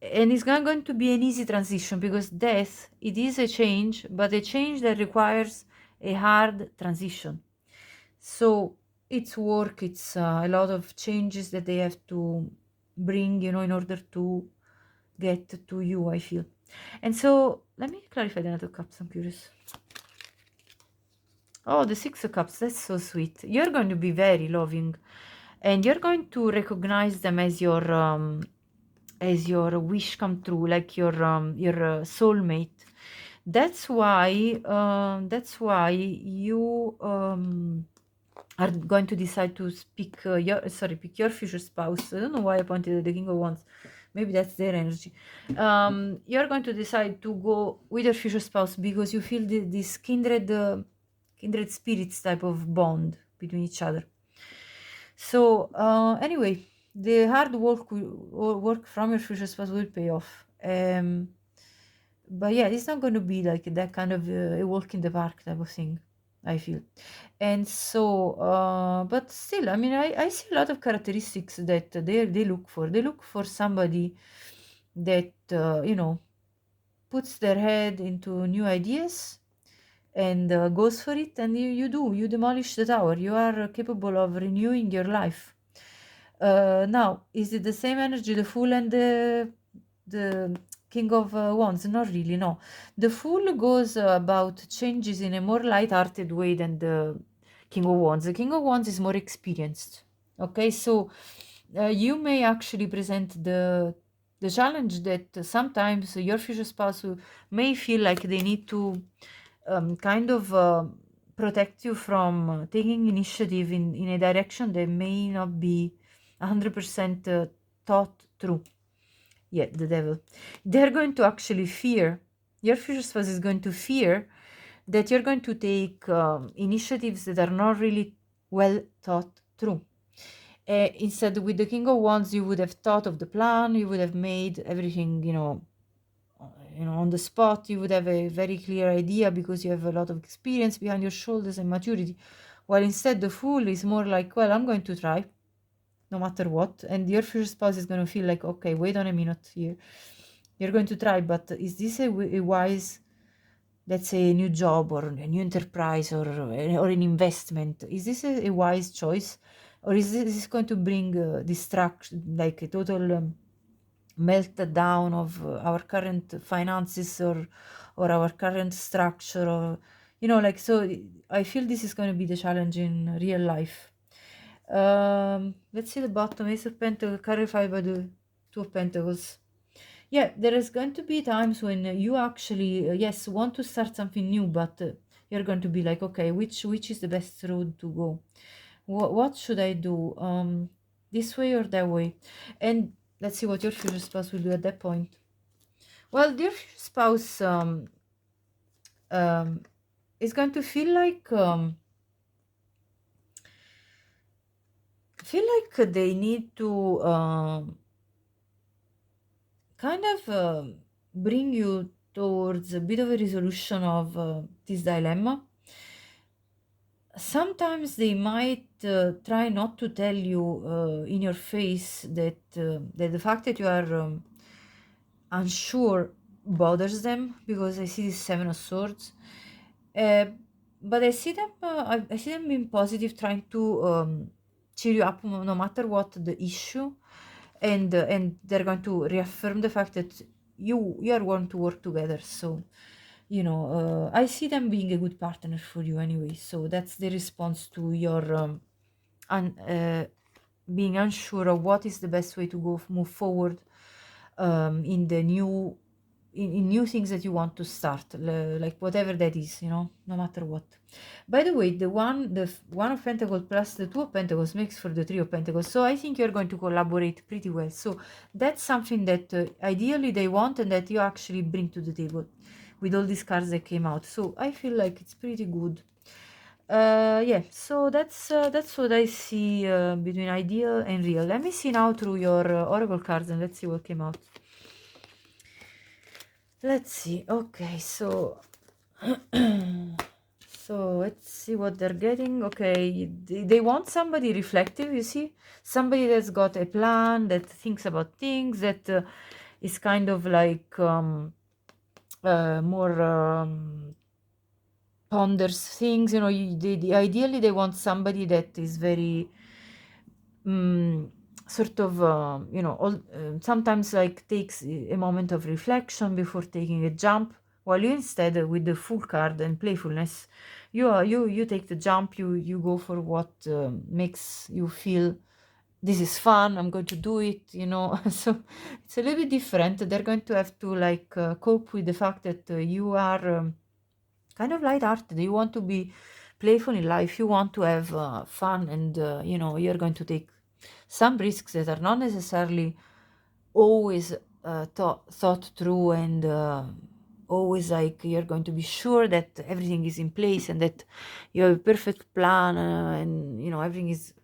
And it's not going to be an easy transition, because death, it is a change, but a change that requires a hard transition. So it's work, it's a lot of changes that they have to bring, in order to get to you, I feel. And so let me clarify the Knight of Cups, I'm curious. Oh, the Six of Cups, that's so sweet. You're going to be very loving, and you're going to recognize them as your wish come true, like your soulmate. That's why you are going to decide to pick your future spouse. I don't know why I pointed at the King of Wands. Maybe that's their energy. You're going to decide to go with your future spouse because you feel this kindred spirits type of bond between each other. So anyway, the hard work from your future spouse will pay off. But yeah, it's not going to be like that kind of a walk in the park type of thing, I feel. And so, but still, I mean, I see a lot of characteristics that they look for. They look for somebody that, puts their head into new ideas and goes for it. And you demolish the tower. You are capable of renewing your life. Now, is it the same energy, the Fool and the King of Wands? Not really, no. The Fool goes about changes in a more light-hearted way than the King of Wands. The King of Wands is more experienced. Okay, so you may actually present the The challenge that sometimes your future spouse may feel like they need to kind of protect you from taking initiative in a direction that may not be 100% thought through. Yeah, the devil. They're going to actually fear, your future spouse is going to fear that you're going to take initiatives that are not really well thought through. Instead, with the King of Wands, you would have thought of the plan, you would have made everything, on the spot. You would have a very clear idea because you have a lot of experience behind your shoulders and maturity. While instead, the Fool is more like, well, I'm going to try no matter what. And your future spouse is going to feel like, okay, wait on a minute here. You're going to try, but is this a wise, let's say, a new job or a new enterprise or an investment? Is this a wise choice? Or is this going to bring distraction, like a total meltdown of our current finances or our current structure, or like, so I feel this is going to be the challenge in real life. Let's see the bottom. Ace of Pentacles clarified by the Two of Pentacles. Yeah, there is going to be times when you actually yes, want to start something new, but you're going to be like, okay, which is the best road to go? What should I do? This way or that way? And let's see what your future spouse will do at that point. Well, your future spouse um, is going to feel like they need to kind of bring you towards a bit of a resolution of this dilemma. Sometimes they might try not to tell you in your face that the fact that you are unsure bothers them, because I see this Seven of Swords. Uh, but I see them. I see them being positive, trying to cheer you up no matter what the issue, and they're going to reaffirm the fact that you are going to work together. So I see them being a good partner for you anyway. So that's the response to your being unsure of what is the best way to move forward in the new in new things that you want to start, like whatever that is, no matter what. By the way, the one of Pentacles plus the Two of Pentacles makes for the Three of Pentacles, so I think you're going to collaborate pretty well. So that's something that ideally they want and that you actually bring to the table with all these cards that came out. So I feel like it's pretty good. Yeah, so that's what I see between ideal and real. Let me see now through your oracle cards and let's see what came out. Let's see. Okay, so so let's see what they're getting. Okay, they want somebody reflective, you see, somebody that's got a plan, that thinks about things, that is kind of like more ponders things. Ideally they want somebody that is very sort of sometimes like takes a moment of reflection before taking a jump, while you instead with the Fool card and playfulness, you take the jump, you go for what makes you feel this is fun, I'm going to do it. So it's a little bit different. They're going to have to like cope with the fact that you are kind of light-hearted. You want to be playful in life, you want to have fun, and you're going to take some risks that are not necessarily always thought through, and always like you're going to be sure that everything is in place and that you have a perfect plan, and everything is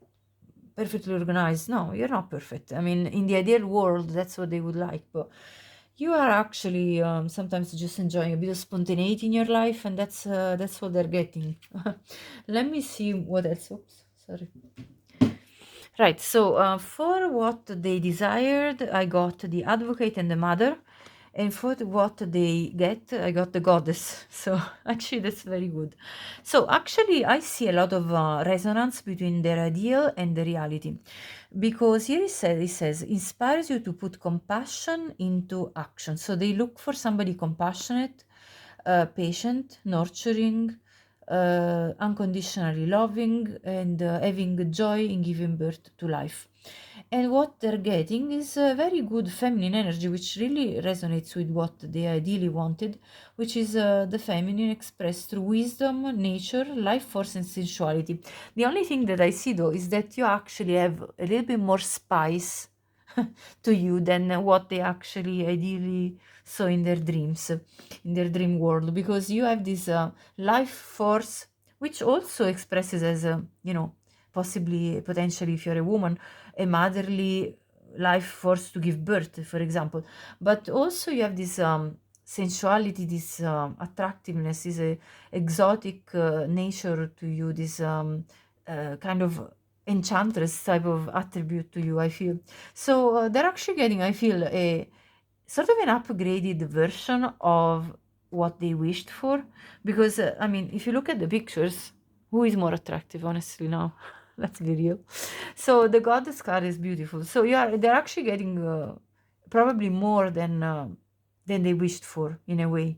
perfectly organized. No, you're not perfect. I mean, in the ideal world, that's what they would like, but you are actually sometimes just enjoying a bit of spontaneity in your life, and that's what they're getting. Let me see what else. Oops, sorry. Right, so for what they desired, I got the Advocate and the Mother. And for what they get, I got the Goddess. So actually, that's very good. So actually, I see a lot of resonance between their ideal and the reality. Because here it says, inspires you to put compassion into action. So they look for somebody compassionate, patient, nurturing, unconditionally loving, and having joy in giving birth to life. And what they're getting is a very good feminine energy, which really resonates with what they ideally wanted, which is the feminine expressed through wisdom, nature, life force, and sensuality. The only thing that I see though is that you actually have a little bit more spice to you than what they actually ideally saw in their dreams, in their dream world, because you have this life force, which also expresses as a, possibly, potentially, if you're a woman, a motherly life force to give birth, for example. But also you have this sensuality, this attractiveness, this exotic nature to you, this kind of enchantress type of attribute to you, I feel. So they're actually getting, I feel, a sort of an upgraded version of what they wished for. Because, I mean, if you look at the pictures, who is more attractive, honestly, now? Let's be real. So the goddess card is beautiful. So yeah, they're actually getting probably more than they wished for, in a way,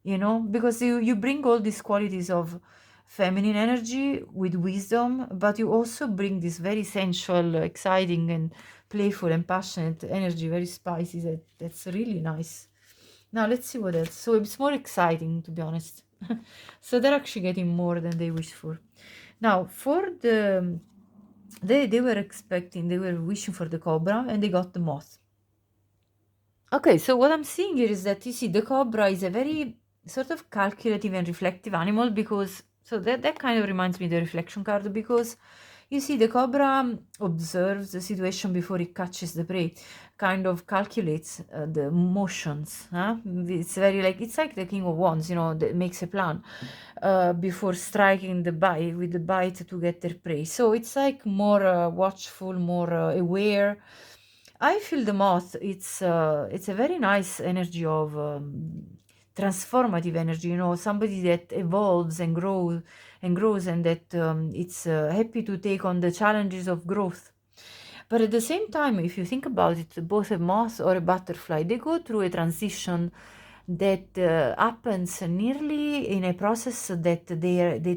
because you bring all these qualities of feminine energy with wisdom, but you also bring this very sensual, exciting, and playful and passionate energy, very spicy. That's really nice. Now let's see what else. So it's more exciting, to be honest. So they're actually getting more than they wished for. Now for they were expecting, they were wishing for the cobra, and they got the moth. Okay, so what I'm seeing here is that, you see, the cobra is a very sort of calculative and reflective animal, because so that kind of reminds me of the reflection card, because you see the cobra observes the situation before it catches the prey, kind of calculates the motions. It's very like, it's like the King of Wands, that makes a plan before striking the bite with the bite to get their prey. So it's like more watchful, more aware. I feel the moth. It's a very nice energy of transformative energy. Somebody that evolves and grows, and that it's happy to take on the challenges of growth. But at the same time, if you think about it, both a moth or a butterfly, they go through a transition that happens nearly in a process that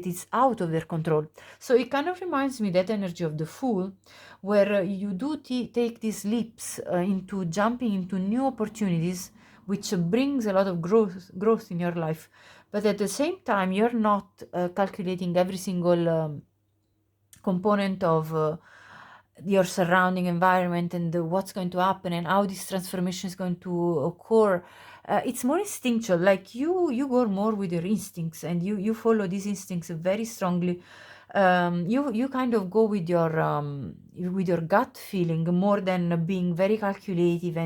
is out of their control. So it kind of reminds me that energy of the Fool, where you do take these leaps into jumping into new opportunities, which brings a lot of growth in your life. But at the same time, you're not calculating every single component of your surrounding environment, and what's going to happen, and how this transformation is going to occur. It's more instinctual, like you go more with your instincts, and you follow these instincts very strongly. You kind of go with your gut feeling, more than being very calculative,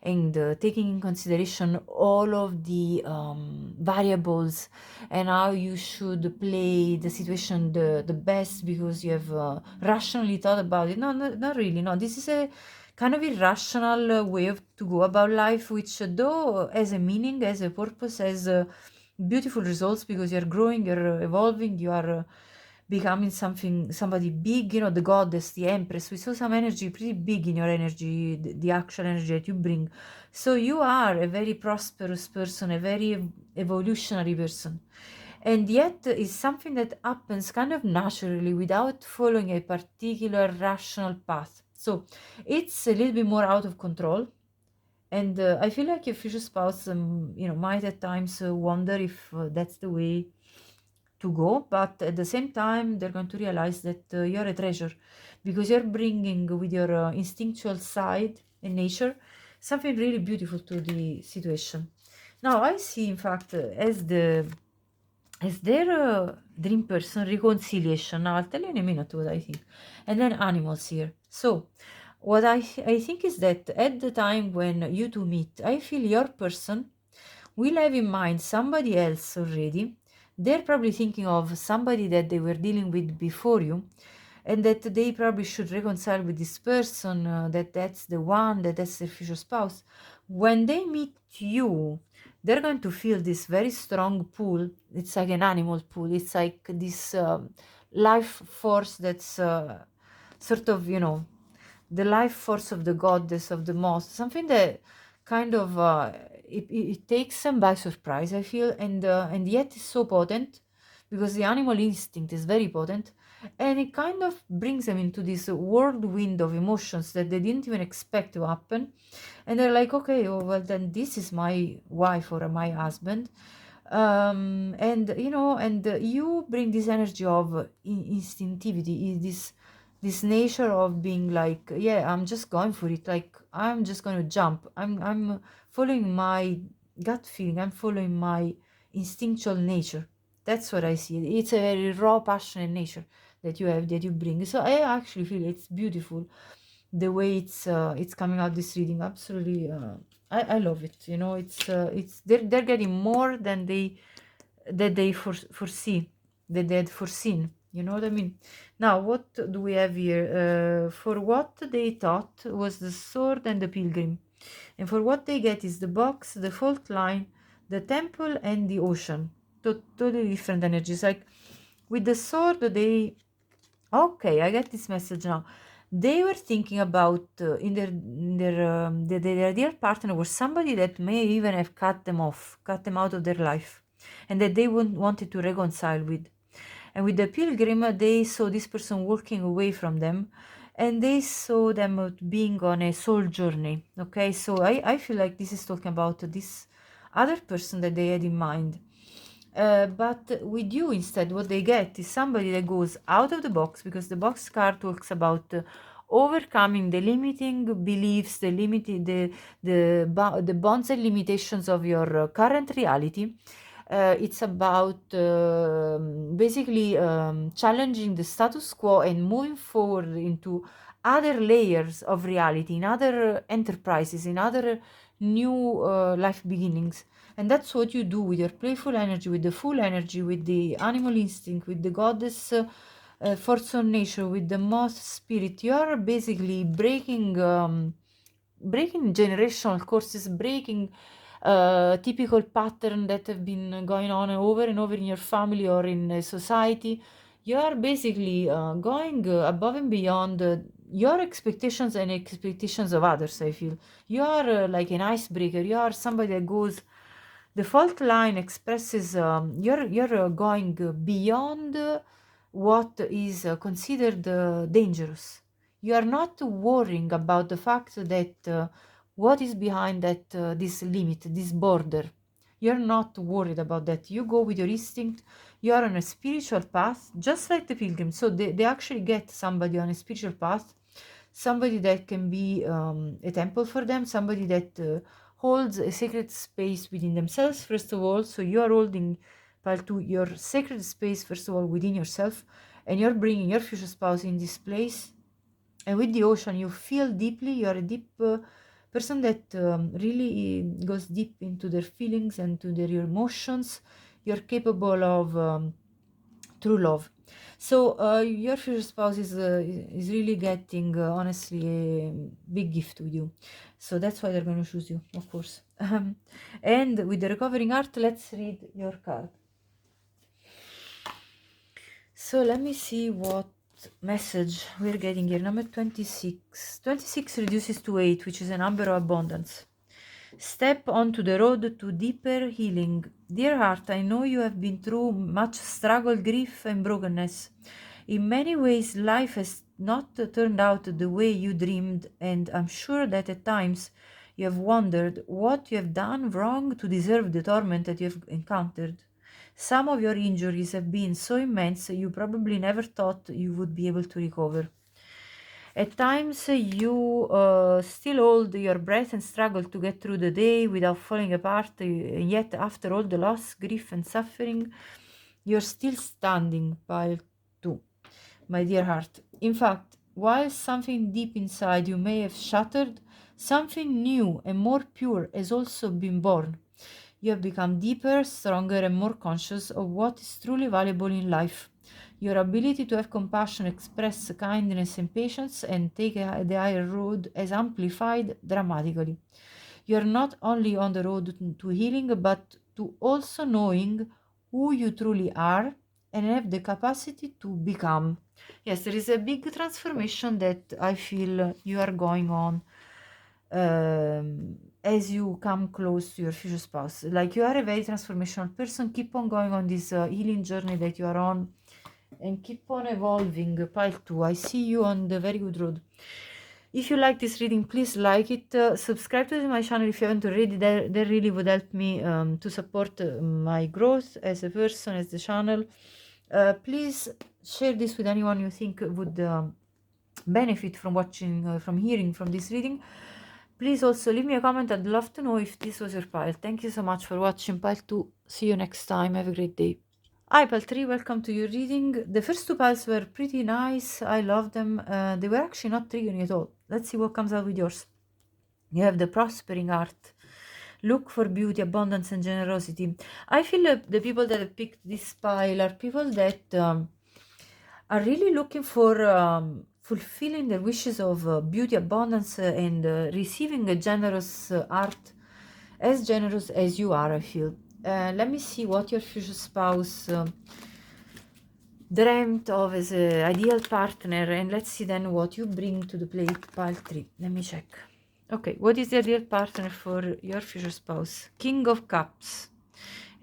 and taking in consideration all of the variables, and how you should play the situation the best, because you have rationally thought about it. No, not really. No, this is a kind of irrational way to go about life, which though has a meaning, has a purpose, has beautiful results, because you're growing, you're evolving, you are becoming somebody big, the goddess, the empress. We saw some energy pretty big in your energy, the actual energy that you bring. So you are a very prosperous person, a very evolutionary person, and yet it's something that happens kind of naturally, without following a particular rational path. So it's a little bit more out of control. And I feel like your future spouse, might at times wonder if that's the way to go, but at the same time, they're going to realize that you're a treasure, because you're bringing with your instinctual side and nature something really beautiful to the situation. Now, I see, in fact, as their dream person, reconciliation. Now, I'll tell you in a minute what I think. And then animals here. So, what I think is that at the time when you two meet, I feel your person will have in mind somebody else already. They're probably thinking of somebody that they were dealing with before you, and that they probably should reconcile with this person, that's the one, that's their future spouse. When they meet you, they're going to feel this very strong pull. It's like an animal pull. It's like this life force that's sort of, the life force of the goddess, of the moth, something that kind of it takes them by surprise, I feel, and yet is so potent, because the animal instinct is very potent, and it kind of brings them into this whirlwind of emotions that they didn't even expect to happen. And they're like, okay, oh, well, then this is my wife or my husband. And you bring this energy of instinctivity, this nature of being like, yeah, I'm just going for it, like I'm just going to jump, I'm following my gut feeling, I'm following my instinctual nature. That's what I see. It's a very raw, passionate nature that you have, that you bring. So I actually feel it's beautiful the way it's coming out, this reading. Absolutely, I love it. It's they're getting more than they foresee, that they had foreseen. You know what I mean? Now, what do we have here? For what they thought was the sword and the pilgrim, and for what they get is the box, the fault line, the temple, and the ocean. Totally different energies. Like with the sword, okay, I get this message now. They were thinking about their ideal partner was somebody that may even have cut them off, cut them out of their life, and that they wanted to reconcile with. And with the pilgrim, they saw this person walking away from them, and they saw them being on a soul journey. Okay, so I feel like this is talking about this other person that they had in mind. But with you instead, what they get is somebody that goes out of the box, because the box card talks about overcoming the limiting beliefs, the bonds and limitations of your current reality. It's about basically challenging the status quo and moving forward into other layers of reality, in other enterprises, in other new life beginnings. And that's what you do with your playful energy, with the full energy, with the animal instinct, with the goddess force of nature, with the moth spirit. You are basically breaking generational courses, breaking typical pattern that have been going on over and over in your family or in society. You are basically going above and beyond your expectations and expectations of others. I feel you are like an icebreaker. You are somebody that goes. The fault line expresses you're going beyond what is considered dangerous. You are not worrying about the fact that what is behind that this limit, this border. You're not worried about that. You go with your instinct. You are on a spiritual path, just like the pilgrim. So they actually get somebody on a spiritual path, somebody that can be a temple for them, somebody that holds a sacred space within themselves, first of all. So you are holding, part to your sacred space, first of all, within yourself, and you're bringing your future spouse in this place. And with the ocean, you feel deeply. You are a deep person that really goes deep into their feelings and to their emotions. You're capable of true love. So your future spouse is really getting honestly a big gift with you. So that's why they're going to choose you, of course. And with the recovering heart, let's read your card. So let me see what message we're getting here. Number 26. 26 reduces to 8, which is a number of abundance. Step onto the road to deeper healing. Dear heart, I know you have been through much struggle, grief, and brokenness. In many ways, life has not turned out the way you dreamed, and I'm sure that at times you have wondered what you have done wrong to deserve the torment that you have encountered. Some of your injuries have been so immense you probably never thought you would be able to recover. At times, you still hold your breath and struggle to get through the day without falling apart, and yet, after all the loss, grief, and suffering, you're still standing by too, my dear heart. In fact, while something deep inside you may have shattered, something new and more pure has also been born. You have become deeper, stronger, and more conscious of what is truly valuable in life. Your ability to have compassion, express kindness and patience, and take the higher road has amplified dramatically. You are not only on the road to healing, but to also knowing who you truly are and have the capacity to become. Yes, there is a big transformation that I feel you are going on. as you come close to your future spouse. Like, you are a very transformational person. Keep on going on this healing journey that you are on, and keep on evolving. Pile 2, I see you on the very good road. If you like this reading, please like it. Subscribe to my channel if you haven't already. That really would help me to support my growth as a person, as the channel. Please share this with anyone you think would benefit from watching, from hearing from this reading. Please also leave me a comment. I'd love to know if this was your pile. Thank you so much for watching pile 2. See you next time. Have a great day. Hi pile 3, welcome to your reading. The first two piles were pretty nice. I love them. They were actually not triggering at all. Let's see what comes out with yours. You have the prospering art. Look for beauty, abundance, and generosity. I feel like the people that have picked this pile are people that are really looking for fulfilling their wishes of beauty, abundance, and receiving a generous art, as generous as you are, I feel. Let me see what your future spouse dreamt of as an ideal partner, and let's see then what you bring to the plate. Pile 3. Let me check. Okay, what is the ideal partner for your future spouse? King of Cups.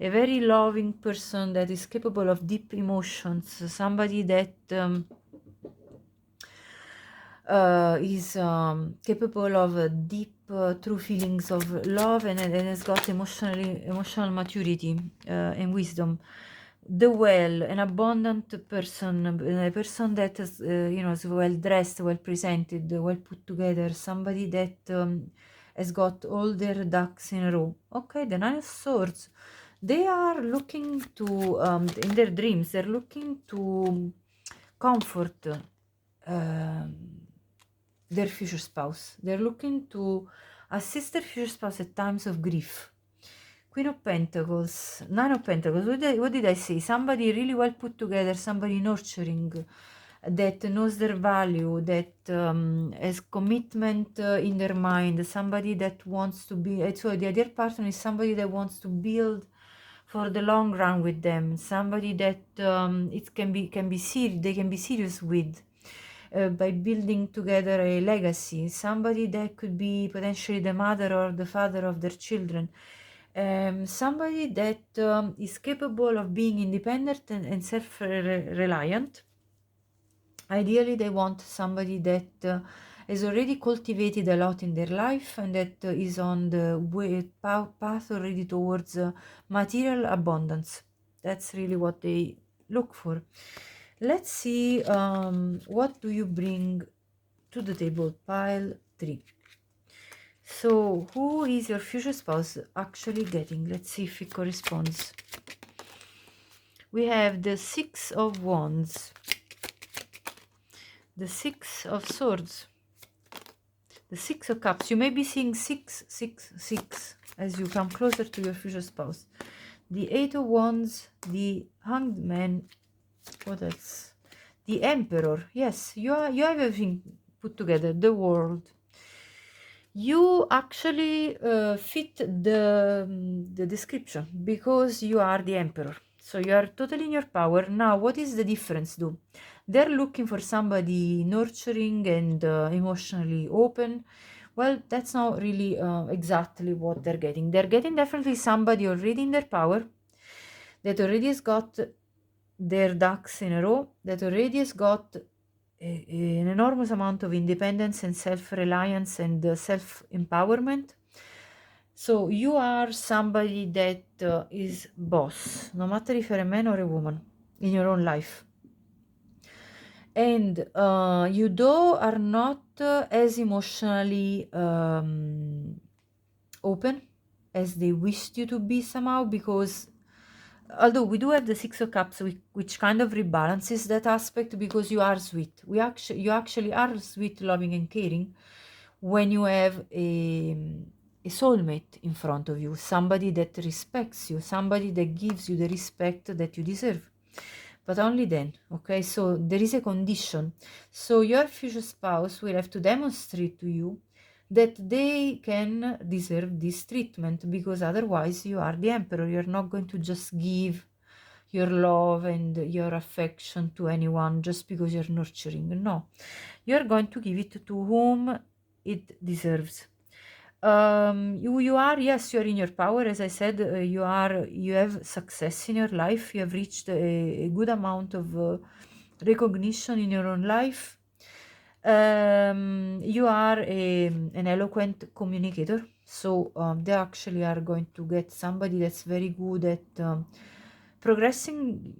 A very loving person that is capable of deep emotions, somebody that is capable of deep, true feelings of love, and has got emotional maturity and wisdom. The Well, an abundant person, a person that is, is well dressed, well presented, well put together, somebody that has got all their ducks in a row. Okay, the Nine of Swords. They are looking to, in their dreams, they're looking to comfort their future spouse. They're looking to assist their future spouse at times of grief. Queen of Pentacles, Nine of Pentacles. What did I say? Somebody really well put together, somebody nurturing, that knows their value, that has commitment in their mind, somebody that wants to be. So the other partner is somebody that wants to build for the long run with them, somebody that it can be serious. They can be serious with. By building together a legacy, somebody that could be potentially the mother or the father of their children, somebody that is capable of being independent and self-reliant. Ideally, they want somebody that has already cultivated a lot in their life and that is on the path already towards material abundance. That's really what they look for. Let's see, what do you bring to the table? Pile 3. So, who is your future spouse actually getting? Let's see if it corresponds. We have the Six of Wands, the Six of Swords, the Six of Cups. You may be seeing 666 as you come closer to your future spouse. The Eight of Wands, the Hanged Man. What else? The Emperor. Yes, you have everything put together. The World. You actually fit the description because you are the Emperor. So you are totally in your power. Now, what is the difference, though? They're looking for somebody nurturing and emotionally open. Well, that's not really exactly what they're getting. They're getting definitely somebody already in their power, that already has got their ducks in a row, that already has got an enormous amount of independence and self-reliance and self-empowerment. So you are somebody that is boss, no matter if you're a man or a woman in your own life. And you though are not as emotionally open as they wished you to be somehow, because although we do have the Six of Cups, which kind of rebalances that aspect, because you are sweet. You actually are sweet, loving, and caring when you have a soulmate in front of you, somebody that respects you, somebody that gives you the respect that you deserve. But only then, okay? So there is a condition. So your future spouse will have to demonstrate to you that they can deserve this treatment, because otherwise you are the emperor. You're not going to just give your love and your affection to anyone just because you're nurturing. No, you're going to give it to whom it deserves. You are, yes, you are in your power. As I said, you have success in your life. You have reached a good amount of recognition in your own life. You are an eloquent communicator, so they actually are going to get somebody that's very good at progressing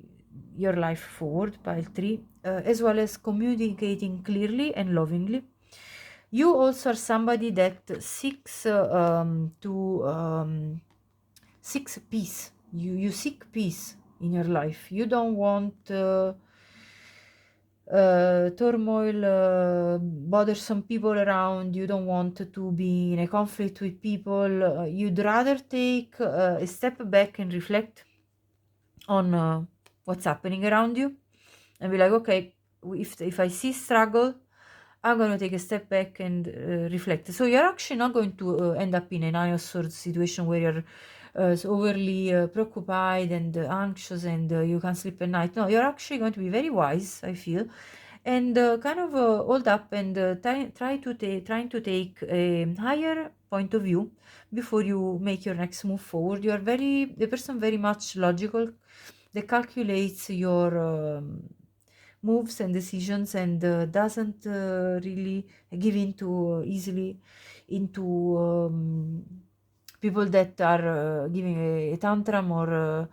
your life forward, pile 3, as well as communicating clearly and lovingly. You also are somebody that seeks peace. You seek peace in your life. You don't want turmoil, bothersome people around. You don't want to be in a conflict with people. You'd rather take a step back and reflect on what's happening around you and be like, okay, if I see struggle, I'm going to take a step back and reflect. So you're actually not going to end up in a nine of swords situation where you're so overly preoccupied and anxious and you can't sleep at night. No, you're actually going to be very wise, I feel, and kind of hold up and trying to take a higher point of view before you make your next move forward. You are the person very much logical, that calculates your moves and decisions and doesn't really give into easily into people that are giving a tantrum or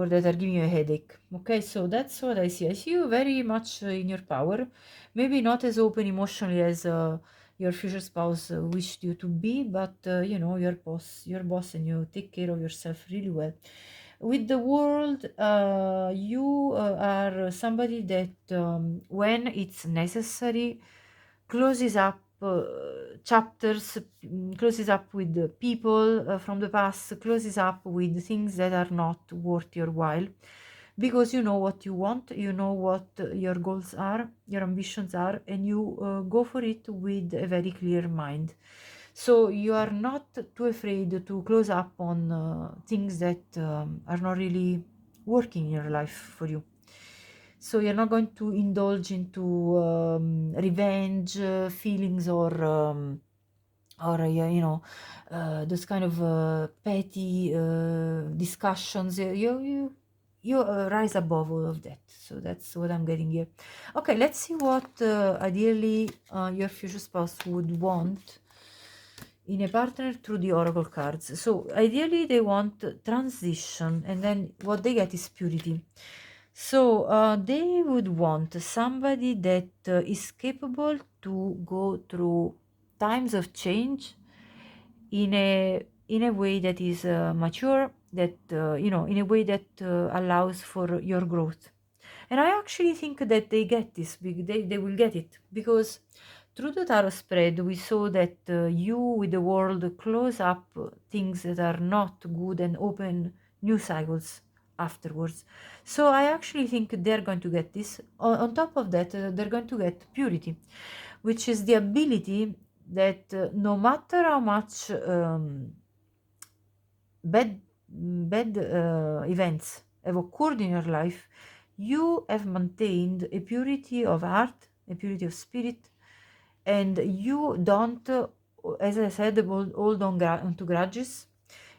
that are giving you a headache. Okay, so that's what I see. I see you very much in your power, maybe not as open emotionally as your future spouse wished you to be, but you know, your boss, and you take care of yourself really well. With the world, you are somebody that, when it's necessary, closes up chapters, closes up with the people from the past, closes up with things that are not worth your while, because you know what you want, you know what your goals are, your ambitions are, and you go for it with a very clear mind. So you are not too afraid to close up on things that are not really working in your life for you. So you're not going to indulge into revenge feelings or yeah, you know, those kind of petty discussions. You rise above all of that. So that's what I'm getting here. Okay, let's see what ideally your future spouse would want in a partner through the oracle cards. So ideally they want transition, and then what they get is purity. So they would want somebody that is capable to go through times of change in a way that is mature, that you know, in a way that allows for your growth. And I actually think that they get this, they will get it, because through the tarot spread, we saw that you with the world close up things that are not good and open new cycles afterwards. So I actually think they're going to get this. On top of that, they're going to get purity, which is the ability that no matter how much bad events have occurred in your life, you have maintained a purity of heart, a purity of spirit, and you don't, as I said, hold on to grudges.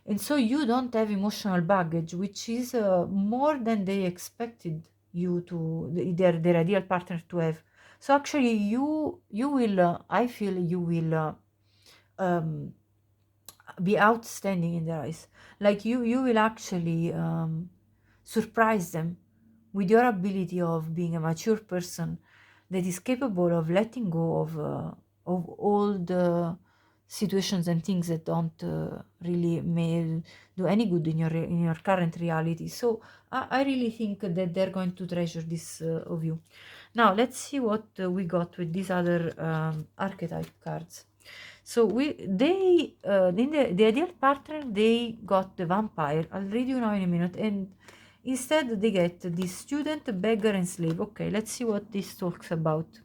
And so you don't have emotional baggage, which is more than they expected you to, their ideal partner to have. So actually, you will, I feel you will um, be outstanding in their eyes. Like you will actually surprise them with your ability of being a mature person that is capable of letting go of all the situations and things that don't really may do any good in your current reality. So I really think that they're going to treasure this of you. Now let's see what we got with these other archetype cards. So they in the ideal partner, they got the vampire. I'll read you now in a minute, and instead they get the student, beggar, and slave. Okay, let's see what this talks about.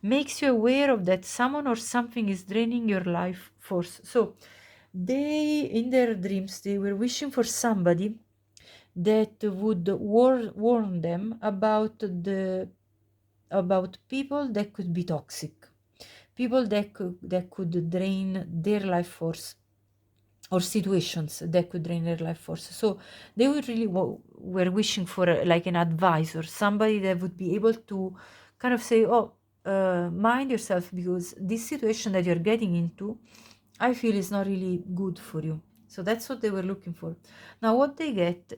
Makes you aware of that someone or something is draining your life force. So they, in their dreams, they were wishing for somebody that would warn them about people that could be toxic, people that could drain their life force, or situations that could drain their life force. So they would really were wishing for like an advisor, somebody that would be able to kind of say, oh, mind yourself, because this situation that you're getting into, I feel is not really good for you. So that's what they were looking for. Now what they get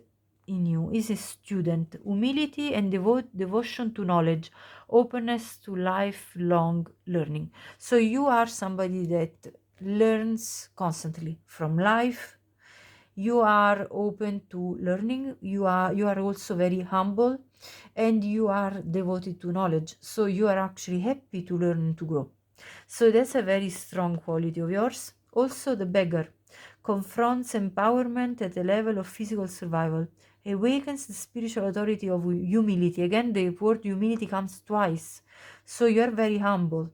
in you is a student, humility and devotion to knowledge, openness to lifelong learning. So you are somebody that learns constantly from life. You are open to learning. You are also very humble, and you are devoted to knowledge. So you are actually happy to learn and to grow. So that's a very strong quality of yours. Also, the beggar confronts empowerment at the level of physical survival, awakens the spiritual authority of humility. Again, the word humility comes twice. So you're very humble.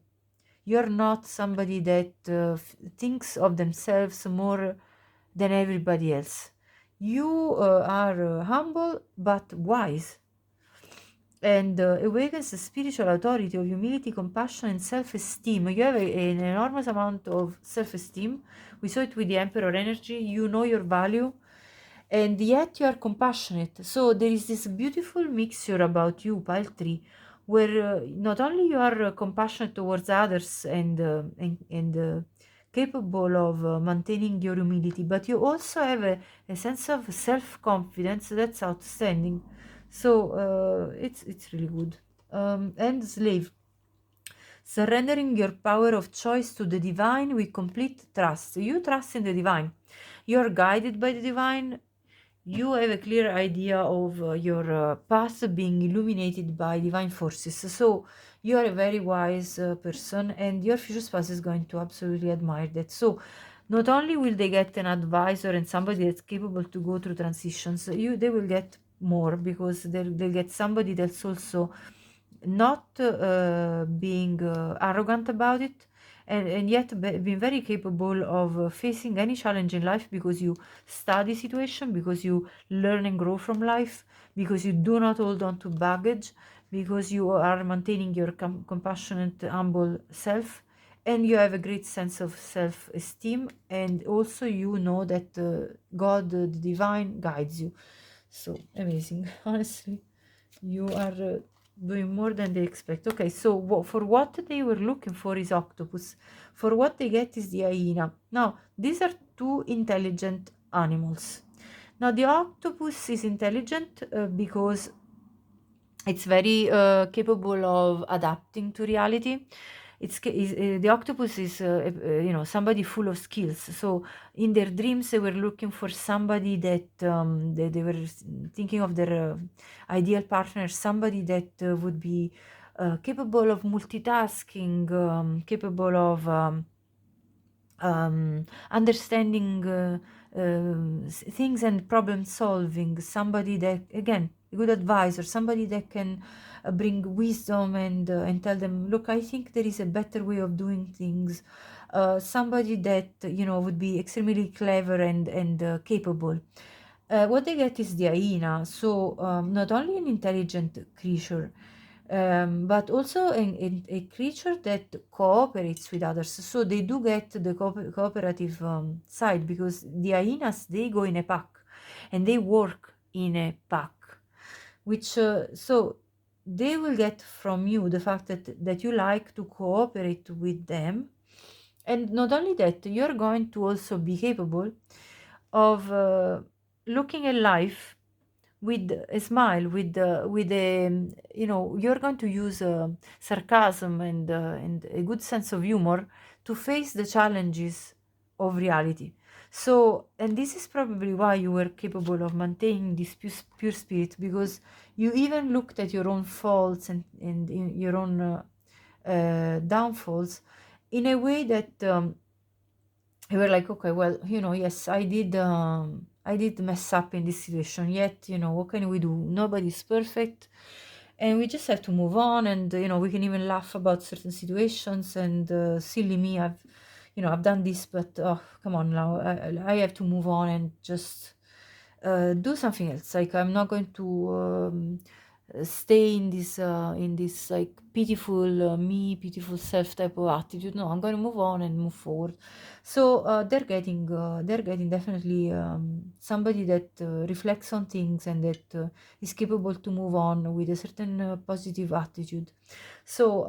You're not somebody that thinks of themselves more than everybody else. You are humble but wise, and awakens the spiritual authority of humility, compassion, and self-esteem. You have an enormous amount of self-esteem. We saw it with the Emperor energy. You know your value, and yet you are compassionate. So there is this beautiful mixture about you, pile 3, where not only you are compassionate towards others and capable of maintaining your humility, but you also have a sense of self-confidence that's outstanding. So it's really good. And slave, surrendering your power of choice to the divine with complete trust. You trust in the divine. You are guided by the divine. You have a clear idea of your path being illuminated by divine forces. So you are a very wise person, and your future spouse is going to absolutely admire that. So not only will they get an advisor and somebody that's capable to go through transitions, they will get more, because they'll get somebody that's also not being arrogant about it, and yet being very capable of facing any challenge in life, because you study situation, because you learn and grow from life, because you do not hold on to baggage, because you are maintaining your compassionate, humble self, and you have a great sense of self-esteem, and also you know that God, the divine, guides you. So amazing. Honestly, you are doing more than they expect. Okay, so for what they were looking for is octopus. For what they get is the hyena. Now, these are two intelligent animals. Now, the octopus is intelligent because it's very capable of adapting to reality. The octopus is somebody full of skills. So in their dreams they were looking for somebody that they were thinking of their ideal partner, somebody that would be capable of multitasking, capable of understanding things and problem solving, somebody that, again, a good advisor, somebody that can bring wisdom and tell them, look, I think there is a better way of doing things. Somebody that would be extremely clever and capable. What they get is the hyena. So not only an intelligent creature, but also a creature that cooperates with others. So they do get the cooperative side, because the hyenas, they go in a pack and they work in a pack, which so they will get from you the fact that you like to cooperate with them. And not only that, you're going to also be capable of looking at life with a smile, with a you're going to use sarcasm and a good sense of humor to face the challenges of reality. So, and this is probably why you were capable of maintaining this pure spirit, because you even looked at your own faults and your own downfalls in a way that we were like, okay, well, yes, I did mess up in this situation, yet, what can we do? Nobody's perfect, and we just have to move on, and we can even laugh about certain situations, and silly me, I've done this, but oh, come on now, I have to move on and just do something else. Like, I'm not going to stay in this like pitiful me, pitiful self type of attitude. No, I'm going to move on and move forward. So they're getting definitely somebody that reflects on things and that is capable to move on with a certain positive attitude. So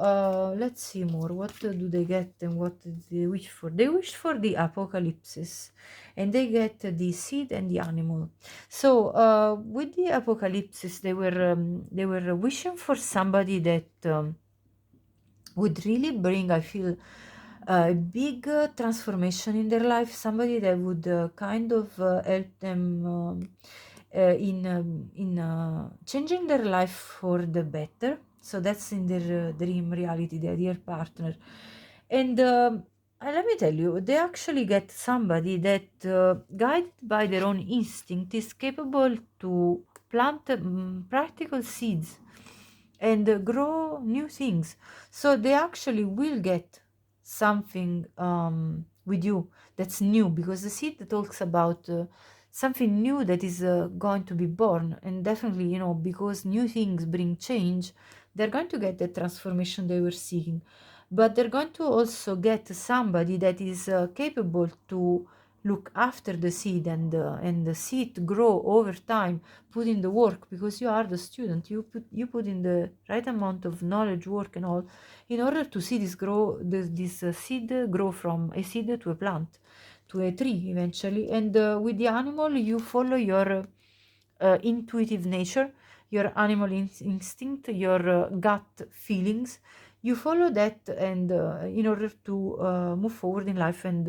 let's see more. What do they get and what do they wish for? They wish for the apocalypse, and they get the seed and the animal. So with the apocalypse, they were wishing for somebody that would really bring, I feel, a big transformation in their life. Somebody that would kind of help them in changing their life for the better. So that's in their dream reality, their dear partner. And let me tell you, they actually get somebody that, guided by their own instinct, is capable to plant practical seeds and grow new things. So they actually will get something with you that's new, because the seed talks about something new that is going to be born. And definitely, because new things bring change, they're going to get the transformation they were seeking. But they're going to also get somebody that is capable to look after the seed and the seed grow over time, put in the work, because you are the student. You put in the right amount of knowledge, work, and all, in order to see this seed grow from a seed to a plant, to a tree eventually. And with the animal, you follow your intuitive nature, your animal instinct, your gut feelings. You follow that, and in order to move forward in life, and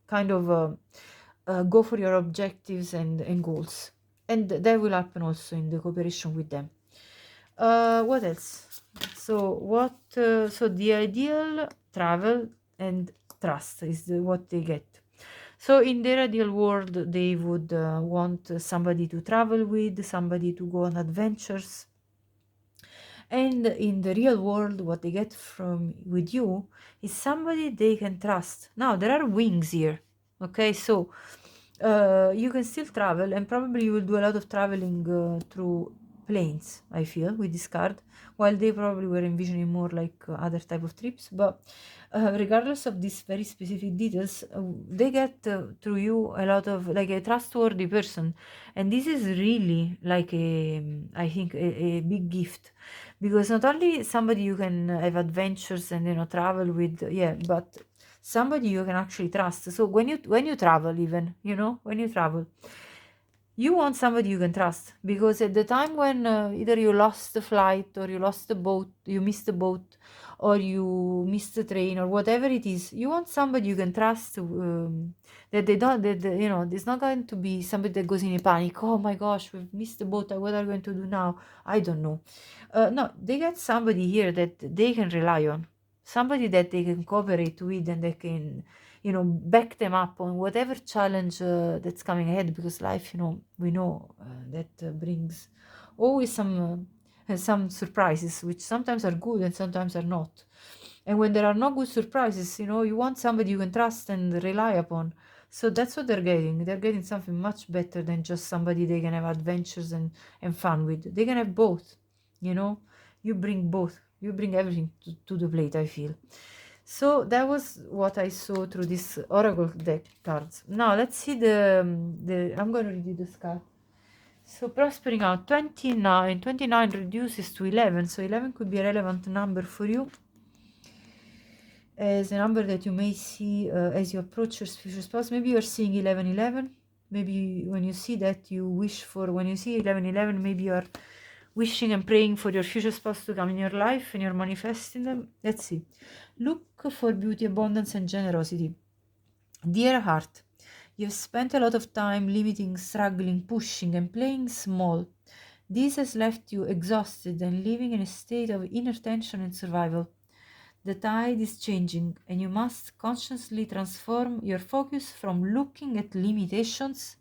kind of go for your objectives and goals. And that will happen also in the cooperation with them. What else? So the ideal travel and trust is what they get. So in their ideal world, they would want somebody to travel with, somebody to go on adventures. And in the real world, what they get from with you is somebody they can trust. Now there are wings here, okay? So you can still travel, and probably you will do a lot of traveling through planes, I feel, with this card, while they probably were envisioning more like other type of trips. But regardless of these very specific details, they get through you a lot of, like, a trustworthy person. And this is really like I think a big gift, because not only somebody you can have adventures and travel with, yeah, but somebody you can actually trust. So when you travel, even when you travel, you want somebody you can trust, because at the time when either you lost the flight, or you lost the boat, you missed the boat, or you missed the train, or whatever it is, you want somebody you can trust, that they don't that there's not going to be somebody that goes in a panic. Oh my gosh, we've missed the boat, what are we going to do now? I don't know. No, they get somebody here that they can rely on, somebody that they can cooperate with, and they can back them up on whatever challenge that's coming ahead, because life, we know that brings always some surprises, which sometimes are good and sometimes are not. And when there are no good surprises, you want somebody you can trust and rely upon. So that's what they're getting something much better than just somebody they can have adventures and fun with. They can have both. You bring both, you bring everything to the plate, I feel. So that was what I saw through this oracle deck cards. Now let's see the I'm going to read you this card. So prospering out 29 reduces to 11, so 11 could be a relevant number for you, as a number that you may see as you approach your future spouse. Maybe you're seeing 1111. Maybe when you see that, you wish for, when you see 1111, maybe you're wishing and praying for your future spouse to come in your life, and you're manifesting them. Let's see. Look for beauty, abundance, and generosity. Dear heart, you've spent a lot of time limiting, struggling, pushing, and playing small. This has left you exhausted and living in a state of inner tension and survival. The tide is changing, and you must consciously transform your focus from looking at limitations,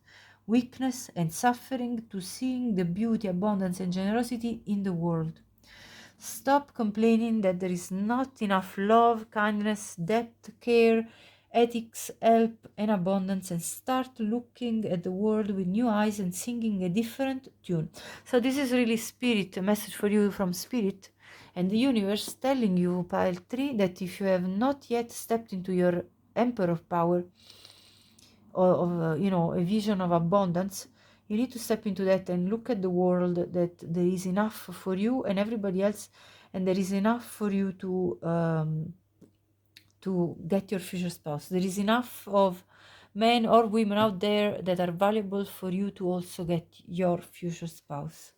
weakness, and suffering to seeing the beauty, abundance, and generosity in the world. Stop complaining that there is not enough love, kindness, depth, care, ethics, help, and abundance, and start looking at the world with new eyes and singing a different tune. So this is really spirit, a message for you from spirit and the universe telling you, pile 3, that if you have not yet stepped into your emperor power, or a vision of abundance, you need to step into that and look at the world that there is enough for you and everybody else, and there is enough for you to get your future spouse. There is enough of men or women out there that are valuable for you to also get your future spouse.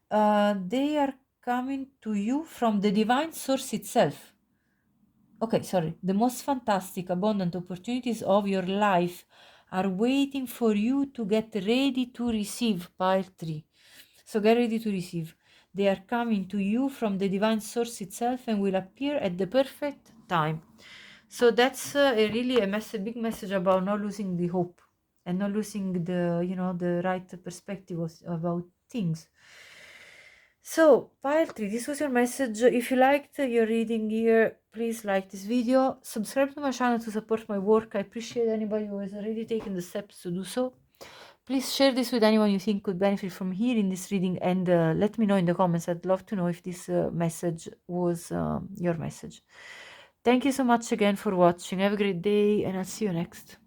They are coming to you from the divine source itself. Okay, sorry. The most fantastic, abundant opportunities of your life are waiting for you to get ready to receive. Pile 3. So get ready to receive. They are coming to you from the divine source itself and will appear at the perfect time. So that's really a big message about not losing the hope and not losing the right perspective about things. So, pile 3, this was your message. If you liked your reading here, please like this video. Subscribe to my channel to support my work. I appreciate anybody who has already taken the steps to do so. Please share this with anyone you think could benefit from hearing this reading, and let me know in the comments. I'd love to know if this message was your message. Thank you so much again for watching. Have a great day, and I'll see you next.